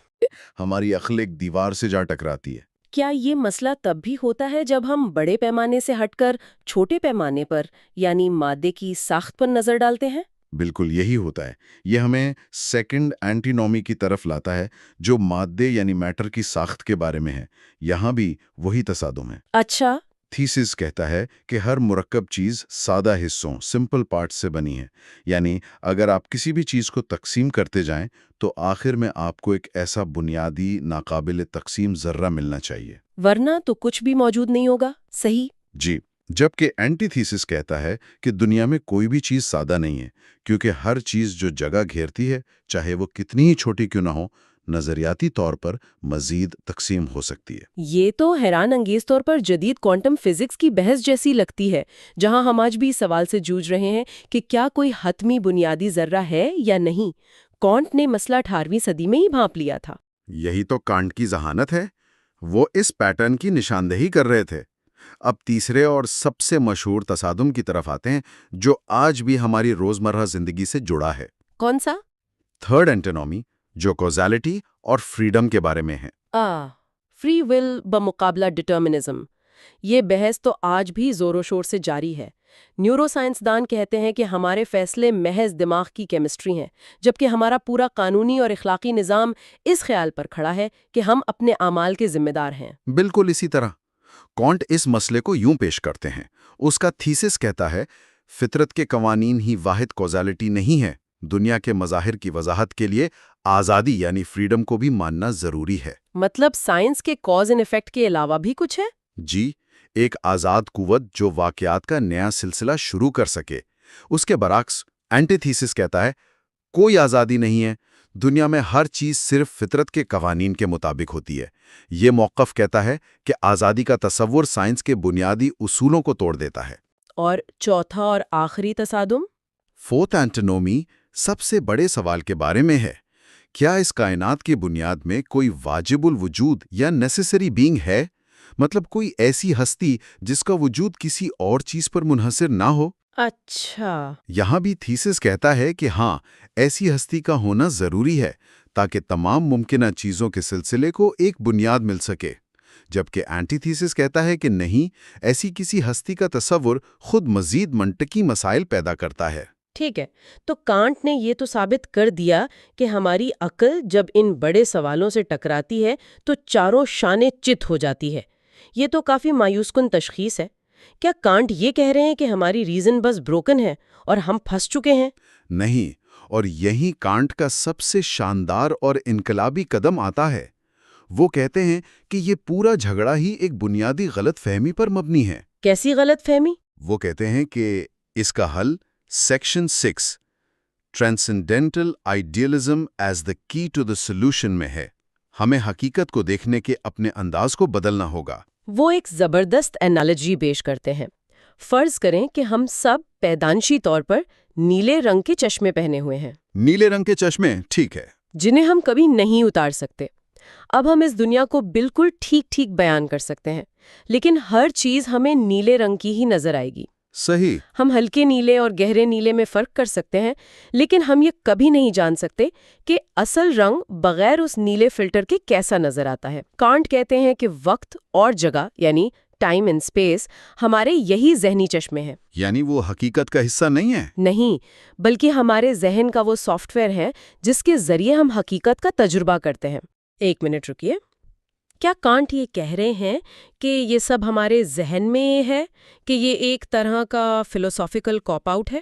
ہماری عقل ایک دیوار سے جا ٹکراتی ہے۔ کیا یہ مسئلہ تب بھی ہوتا ہے جب ہم بڑے پیمانے سے ہٹ کر چھوٹے پیمانے پر یعنی مادے کی ساخت پر نظر ڈالتے ہیں؟ بالکل یہی ہوتا ہے. یہ ہمیں سیکنڈ اینٹینومی کی طرف لاتا ہے جو مادے یعنی میٹر کی ساخت کے بارے میں ہے. یہاں بھی وہی تصادم ہے. اچھا. تھیسس کہتا ہے کہ ہر مرکب چیز سادہ حصوں سمپل پارٹس سے بنی ہے. یعنی اگر آپ کسی بھی چیز کو تقسیم کرتے جائیں تو آخر میں آپ کو ایک ایسا بنیادی ناقابل تقسیم ذرہ ملنا چاہیے. ورنہ تو کچھ بھی موجود نہیں ہوگا. صحیح. جی. جبکہ اینٹی تھیسس کہتا ہے کہ دنیا میں کوئی بھی چیز سادہ نہیں ہے کیونکہ ہر چیز جو جگہ گھیرتی ہے چاہے وہ کتنی ہی چھوٹی کیوں نہ ہو نظریاتی طور پر مزید تقسیم ہو سکتی ہے. یہ تو حیران انگیز طور پر جدید کوانٹم فزکس کی بحث جیسی لگتی ہے جہاں ہم آج بھی سوال سے جوجھ رہے ہیں کہ کیا کوئی حتمی بنیادی ذرہ ہے یا نہیں. کانٹ نے مسئلہ 18ویں صدی میں ہی بھانپ لیا تھا. یہی تو کانٹ کی ذہانت ہے. وہ اس پیٹرن کی نشاندہی کر رہے تھے. اب تیسرے اور سب سے مشہور تصادم کی طرف آتے ہیں جو آج بھی ہماری روزمرہ زندگی سے جڑا ہے. کون سا؟ تھرڈ اینٹینومی جو کوزالٹی اور فریڈم کے بارے میں ہے. فری ول بمقابلہ ڈٹرمنزم. یہ بحث تو آج بھی زور و شور سے جاری ہے. نیورو سائنسدان کہتے ہیں کہ ہمارے فیصلے محض دماغ کی کیمسٹری ہیں جبکہ ہمارا پورا قانونی اور اخلاقی نظام اس خیال پر کھڑا ہے کہ ہم اپنے اعمال کے ذمہ دار ہیں. بالکل اسی طرح کانٹ اس مسئلے کو یوں پیش کرتے ہیں. اس کا تھیسس کہتا ہے فطرت کے قوانین ہی واحد کوزالٹی نہیں ہے. دنیا کے مظاہر کی وضاحت کے لیے آزادی یعنی فریڈم کو بھی ماننا ضروری ہے. مطلب سائنس کے کاز اینڈ ایفیکٹ کے علاوہ بھی کچھ ہے؟ جی. ایک آزاد قوت جو واقعات کا نیا سلسلہ شروع کر سکے. اس کے برعکس اینٹی تھیسس کہتا ہے کوئی آزادی نہیں ہے. دنیا میں ہر چیز صرف فطرت کے قوانین کے مطابق ہوتی ہے. یہ موقف کہتا ہے کہ آزادی کا تصور سائنس کے بنیادی اصولوں کو توڑ دیتا ہے. اور چوتھا اور آخری تصادم؟ فورتھ اینٹینومی سب سے بڑے سوال کے بارے میں ہے. کیا اس کائنات کی بنیاد میں کوئی واجب الوجود یا نیسیسری بینگ ہے؟ مطلب کوئی ایسی ہستی جس کا وجود کسی اور چیز پر منحصر نہ ہو؟ اچھا. یہاں بھی تھیسس کہتا ہے کہ ہاں ایسی ہستی کا ہونا ضروری ہے تاکہ تمام ممکنہ چیزوں کے سلسلے کو ایک بنیاد مل سکے. جبکہ اینٹی تھیسس کہتا ہے کہ نہیں، ایسی کسی ہستی کا تصور خود مزید منطقی مسائل پیدا کرتا ہے. ٹھیک ہے. تو کانٹ نے یہ تو ثابت کر دیا کہ ہماری عقل جب ان بڑے سوالوں سے ٹکراتی ہے تو چاروں شانے چت ہو جاتی ہے. یہ تو کافی مایوس کن تشخیص ہے. کیا کانٹ یہ کہہ رہے ہیں کہ ہماری ریزن بس بروکن ہے اور ہم پھنس چکے ہیں؟ نہیں، اور یہی کانٹ کا سب سے شاندار اور انقلابی قدم آتا ہے. وہ کہتے ہیں کہ یہ پورا جھگڑا ہی ایک بنیادی غلط فہمی پر مبنی ہے. کیسی غلط فہمی؟ وہ کہتے ہیں کہ اس کا حل سیکشن 6 ٹرانسینڈنٹل آئیڈیلزم ایز دا کی ٹو دا سولوشن میں ہے. ہمیں حقیقت کو دیکھنے کے اپنے انداز کو بدلنا ہوگا. وہ ایک زبردست انالوجی پیش کرتے ہیں. فرض کریں کہ ہم سب پیدائشی طور پر نیلے رنگ کے چشمے پہنے ہوئے ہیں. نیلے رنگ کے چشمے، ٹھیک ہے. جنہیں ہم کبھی نہیں اتار سکتے. اب ہم اس دنیا کو بالکل ٹھیک ٹھیک بیان کر سکتے ہیں لیکن ہر چیز ہمیں نیلے رنگ کی ہی نظر آئے گی. صحیح. ہم ہلکے نیلے اور گہرے نیلے میں فرق کر سکتے ہیں لیکن ہم یہ کبھی نہیں جان سکتے کہ اصل رنگ بغیر اس نیلے فلٹر کے کیسا نظر آتا ہے. کانٹ کہتے ہیں کہ وقت اور جگہ یعنی ٹائم اینڈ اسپیس ہمارے یہی ذہنی چشمے ہیں. یعنی وہ حقیقت کا حصہ نہیں ہے؟ نہیں، بلکہ ہمارے ذہن کا وہ سافٹ ویئر ہے جس کے ذریعے ہم حقیقت کا تجربہ کرتے ہیں. ایک منٹ رکیے. کیا کانٹ یہ کہہ رہے ہیں کہ یہ سب ہمارے ذہن میں ہے کہ یہ ایک طرح کا فلسافیکل کاپ آؤٹ ہے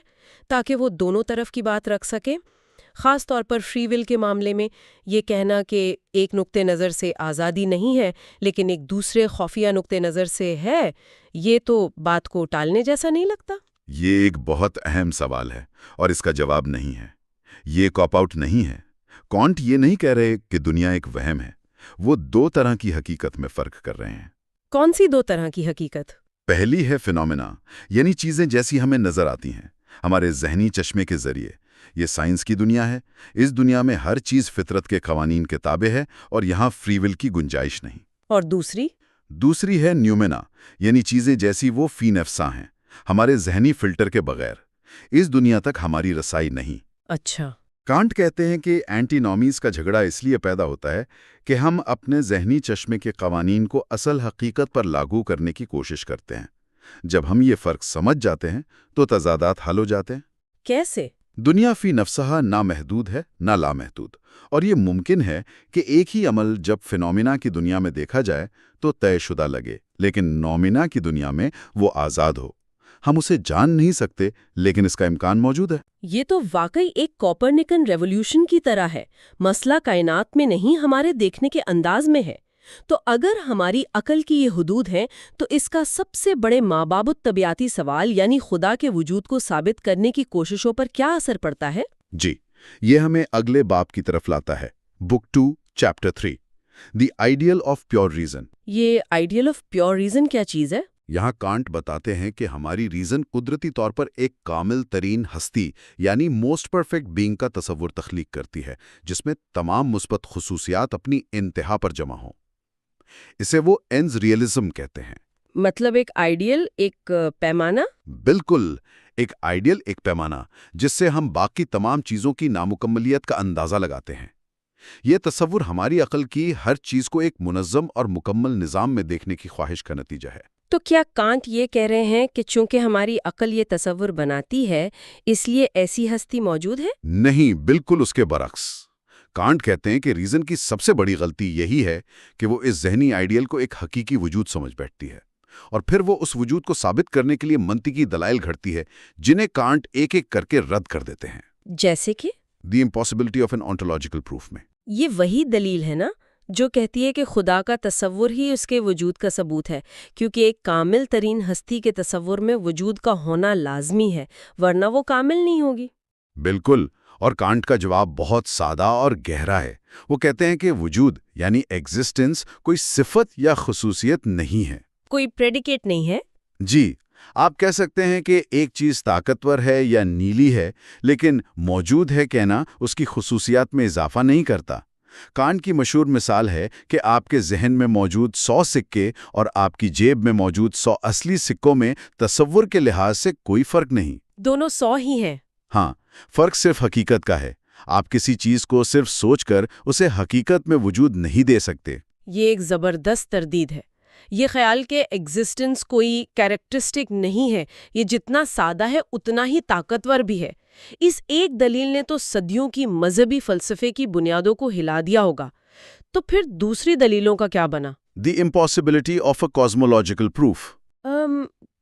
تاکہ وہ دونوں طرف کی بات رکھ سکے؟ خاص طور پر فری ول کے معاملے میں یہ کہنا کہ ایک نقطہ نظر سے آزادی نہیں ہے لیکن ایک دوسرے خفیہ نقطہ نظر سے ہے، یہ تو بات کو ٹالنے جیسا نہیں لگتا؟ یہ ایک بہت اہم سوال ہے اور اس کا جواب نہیں ہے. یہ کاپ آؤٹ نہیں ہے. کانٹ یہ نہیں کہہ رہے کہ دنیا ایک وہم ہے. وہ دو طرح کی حقیقت میں فرق کر رہے ہیں. کون سی دو طرح کی حقیقت؟ پہلی ہے فینومینا، یعنی چیزیں جیسی ہمیں نظر آتی ہیں ہمارے ذہنی چشمے کے ذریعے. یہ سائنس کی دنیا ہے. اس دنیا میں ہر چیز فطرت کے قوانین کے تابع ہے اور یہاں فری ول کی گنجائش نہیں. اور دوسری ہے نیومینا، یعنی چیزیں جیسی وہ فی نفسہ ہیں ہمارے ذہنی فلٹر کے بغیر. اس دنیا تک ہماری رسائی نہیں. اچھا. کانٹ کہتے ہیں کہ اینٹی نومیز کا جھگڑا اس لیے پیدا ہوتا ہے کہ ہم اپنے ذہنی چشمے کے قوانین کو اصل حقیقت پر لاگو کرنے کی کوشش کرتے ہیں. جب ہم یہ فرق سمجھ جاتے ہیں تو تضادات حل ہو جاتے ہیں. کیسے؟ دنیا فی نفسہا نہ محدود ہے نہ لامحدود، اور یہ ممکن ہے کہ ایک ہی عمل جب فینومینا کی دنیا میں دیکھا جائے تو طے شدہ لگے، لیکن نومینا کی دنیا میں وہ آزاد ہو۔ ہم اسے جان نہیں سکتے، لیکن اس کا امکان موجود ہے۔ یہ تو واقعی ایک کوپرنیکن ریولوشن کی طرح ہے۔ مسئلہ کائنات میں نہیں، ہمارے دیکھنے کے انداز میں ہے۔ تو اگر ہماری عقل کی یہ حدود ہیں تو اس کا سب سے بڑے مابعد طبیعتی سوال یعنی خدا کے وجود کو ثابت کرنے کی کوششوں پر کیا اثر پڑتا ہے؟ جی، یہ ہمیں اگلے باب کی طرف لاتا ہے، بک 2 chapter 3، the ideal of pure reason. یہ آئیڈیل آف پیور ریزن کیا چیز ہے؟ یہاں کانٹ بتاتے ہیں کہ ہماری ریزن قدرتی طور پر ایک کامل ترین ہستی یعنی موسٹ پرفیکٹ بینگ کا تصور تخلیق کرتی ہے، جس میں تمام مثبت خصوصیات اپنی انتہا پر جمع ہوں۔ اسے وہ اینز ریئلزم کہتے ہیں۔ مطلب ایک آئیڈیل، ایک پیمانہ؟ بالکل، ایک آئیڈیل، ایک پیمانہ جس سے ہم باقی تمام چیزوں کی نامکملیت کا اندازہ لگاتے ہیں۔ یہ تصور ہماری عقل کی ہر چیز کو ایک منظم اور مکمل نظام میں دیکھنے کی خواہش کا نتیجہ ہے۔ تو کیا کانٹ یہ کہہ رہے ہیں کہ چونکہ ہماری عقل یہ تصور بناتی ہے اس لیے ایسی ہستی موجود ہے؟ نہیں، بالکل اس کے برعکس۔ کانٹ کہتے ہیں کہ ریزن کی سب سے بڑی غلطی یہی ہے کہ وہ اس ذہنی آئیڈیل کو ایک حقیقی وجود سمجھ بیٹھتی ہے، اور پھر وہ اس وجود کو ثابت کرنے کے لیے منطقی دلائل گھڑتی ہے جنہیں کانٹ ایک ایک کر کے رد کر دیتے ہیں۔ جیسے کہ the impossibility of an ontological proof میں۔ یہ وہی دلیل ہے نا جو کہتی ہے کہ خدا کا تصور ہی اس کے وجود کا ثبوت ہے، کیونکہ ایک کامل ترین ہستی کے تصور میں وجود کا ہونا لازمی ہے، ورنہ وہ کامل نہیں ہوگی۔ بالکل، اور کانٹ کا جواب بہت سادہ اور گہرا ہے۔ وہ کہتے ہیں کہ وجود یعنی ایگزسٹنس کوئی صفت یا خصوصیت نہیں ہے، کوئی پریڈیکیٹ نہیں ہے۔ جی، آپ کہہ سکتے ہیں کہ ایک چیز طاقتور ہے یا نیلی ہے، لیکن موجود ہے کہنا اس کی خصوصیات میں اضافہ نہیں کرتا۔ کانٹ کی مشہور مثال ہے کہ آپ کے ذہن میں موجود 100 سکے اور آپ کی جیب میں موجود 100 اصلی سکوں میں تصور کے لحاظ سے کوئی فرق نہیں۔ دونوں 100 ہی ہیں۔ ہاں، فرق صرف حقیقت کا ہے۔ آپ کسی چیز کو صرف سوچ کر اسے حقیقت میں وجود نہیں دے سکتے۔ یہ ایک زبردست تردید ہے۔ یہ خیال کہ ایگزسٹنس کوئی کیریکٹرسٹک نہیں ہے، یہ جتنا سادہ ہے اتنا ہی طاقتور بھی ہے۔ اس ایک دلیل نے تو صدیوں کی مذہبی فلسفے کی بنیادوں کو ہلا دیا ہوگا۔ تو پھر دوسری دلیلوں کا کیا بنا؟ The impossibility of a cosmological proof.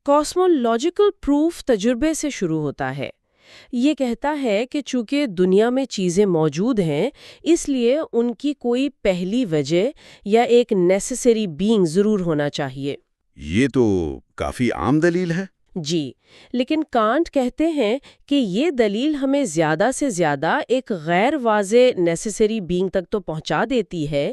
Cosmological proof تجربے سے شروع ہوتا ہے۔ یہ کہتا ہے کہ چونکہ دنیا میں چیزیں موجود ہیں اس لیے ان کی کوئی پہلی وجہ یا ایک نیسیسری بینگ ضرور ہونا چاہیے۔ یہ تو کافی عام دلیل ہے۔ جی، لیکن کانٹ کہتے ہیں کہ یہ دلیل ہمیں زیادہ سے زیادہ ایک غیر واضح نیسیسری بینگ تک تو پہنچا دیتی ہے،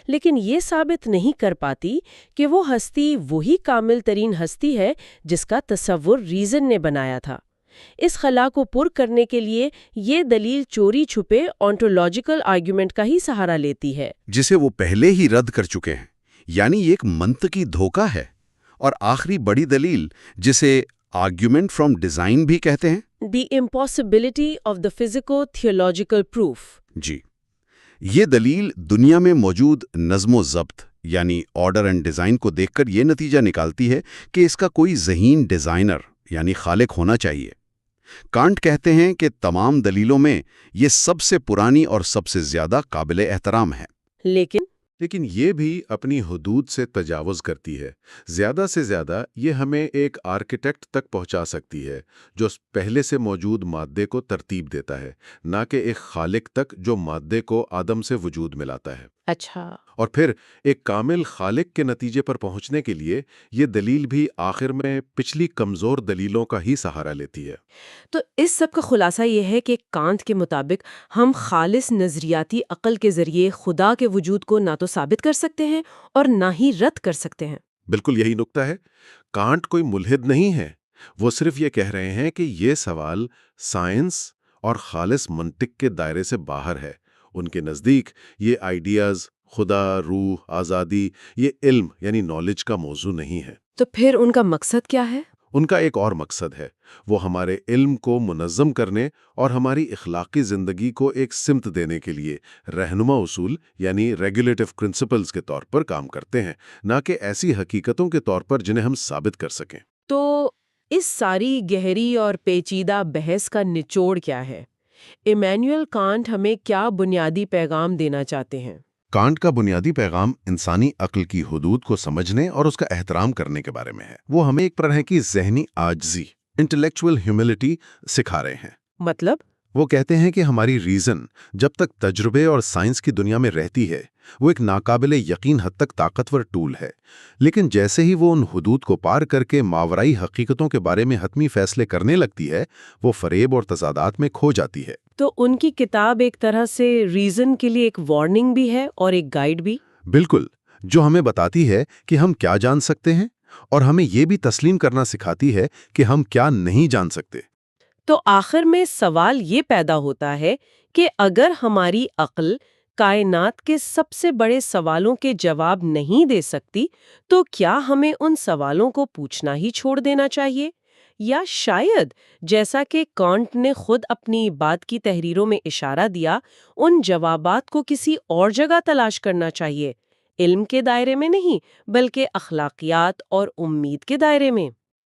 لیکن یہ ثابت نہیں کر پاتی کہ وہ ہستی وہی کامل ترین ہستی ہے جس کا تصور ریزن نے بنایا تھا۔ اس خلا کو پر کرنے کے لیے یہ دلیل چوری چھپے ontological آرگیومنٹ کا ہی سہارا لیتی ہے، جسے وہ پہلے ہی رد کر چکے ہیں، یعنی یہ ایک منطقی دھوکہ ہے۔ اور آخری بڑی دلیل، جسے آرگیومنٹ فرام ڈیزائن بھی کہتے ہیں، دی امپاسبلٹی آف دا فزیکو-تھیولوجیکل پروف۔ جی، یہ دلیل دنیا میں موجود نظم و ضبط یعنی آرڈر اینڈ ڈیزائن کو دیکھ کر یہ نتیجہ نکالتی ہے کہ اس کا کوئی ذہین ڈیزائنر یعنی خالق ہونا چاہیے۔ کانٹ کہتے ہیں کہ تمام دلیلوں میں یہ سب سے پرانی اور سب سے زیادہ قابل احترام ہے۔ لیکن یہ بھی اپنی حدود سے تجاوز کرتی ہے۔ زیادہ سے زیادہ یہ ہمیں ایک آرکیٹیکٹ تک پہنچا سکتی ہے جو پہلے سے موجود مادے کو ترتیب دیتا ہے، نہ کہ ایک خالق تک جو مادے کو عدم سے وجود میں لاتا ہے۔ اچھا، اور پھر ایک کامل خالق کے نتیجے پر پہنچنے کے لیے یہ دلیل بھی آخر میں پچھلی کمزور دلیلوں کا ہی سہارا لیتی ہے۔ تو اس سب کا خلاصہ یہ ہے کہ کانٹ کے مطابق ہم خالص نظریاتی عقل کے ذریعے خدا کے وجود کو نہ تو ثابت کر سکتے ہیں اور نہ ہی رد کر سکتے ہیں۔ بالکل یہی نکتہ ہے۔ کانٹ کوئی ملحد نہیں ہے، وہ صرف یہ کہہ رہے ہیں کہ یہ سوال سائنس اور خالص منطق کے دائرے سے باہر ہے۔ ان کے نزدیک یہ آئیڈیاز، خدا، روح، آزادی، یہ علم یعنی نالج کا موضوع نہیں ہے۔ تو پھر ان کا مقصد کیا ہے؟ ان کا ایک اور مقصد ہے، وہ ہمارے علم کو منظم کرنے اور ہماری اخلاقی زندگی کو ایک سمت دینے کے لیے رہنما اصول یعنی ریگولیٹو پرنسپلز کے طور پر کام کرتے ہیں، نہ کہ ایسی حقیقتوں کے طور پر جنہیں ہم ثابت کر سکیں۔ تو اس ساری گہری اور پیچیدہ بحث کا نچوڑ کیا ہے؟ ایمینوئل کانٹ ہمیں کیا بنیادی پیغام دینا چاہتے ہیں؟ کانٹ کا بنیادی پیغام انسانی عقل کی حدود کو سمجھنے اور اس کا احترام کرنے کے بارے میں ہے۔ وہ ہمیں ایک طرح کی ذہنی عاجزی، انٹلیکچوئل ہیوملٹی سکھا رہے ہیں۔ مطلب؟ وہ کہتے ہیں کہ ہماری ریزن جب تک تجربے اور سائنس کی دنیا میں رہتی ہے وہ ایک ناقابل یقین حد تک طاقتور ٹول ہے، لیکن جیسے ہی وہ ان حدود کو پار کر کے ماورائی حقیقتوں کے بارے میں حتمی فیصلے کرنے لگتی ہے وہ فریب اور تضادات میں کھو جاتی ہے۔ تو ان کی کتاب ایک طرح سے ریزن کے لیے ایک وارننگ بھی ہے اور ایک گائیڈ بھی؟ بالکل، جو ہمیں بتاتی ہے کہ ہم کیا جان سکتے ہیں اور ہمیں یہ بھی تسلیم کرنا سکھاتی ہے کہ ہم کیا نہیں جان سکتے۔ تو آخر میں سوال یہ پیدا ہوتا ہے کہ اگر ہماری عقل کائنات کے سب سے بڑے سوالوں کے جواب نہیں دے سکتی تو کیا ہمیں ان سوالوں کو پوچھنا ہی چھوڑ دینا چاہیے؟ یا شاید جیسا کہ کانٹ نے خود اپنی بات کی تحریروں میں اشارہ دیا، ان جوابات کو کسی اور جگہ تلاش کرنا چاہیے، علم کے دائرے میں نہیں بلکہ اخلاقیات اور امید کے دائرے میں؟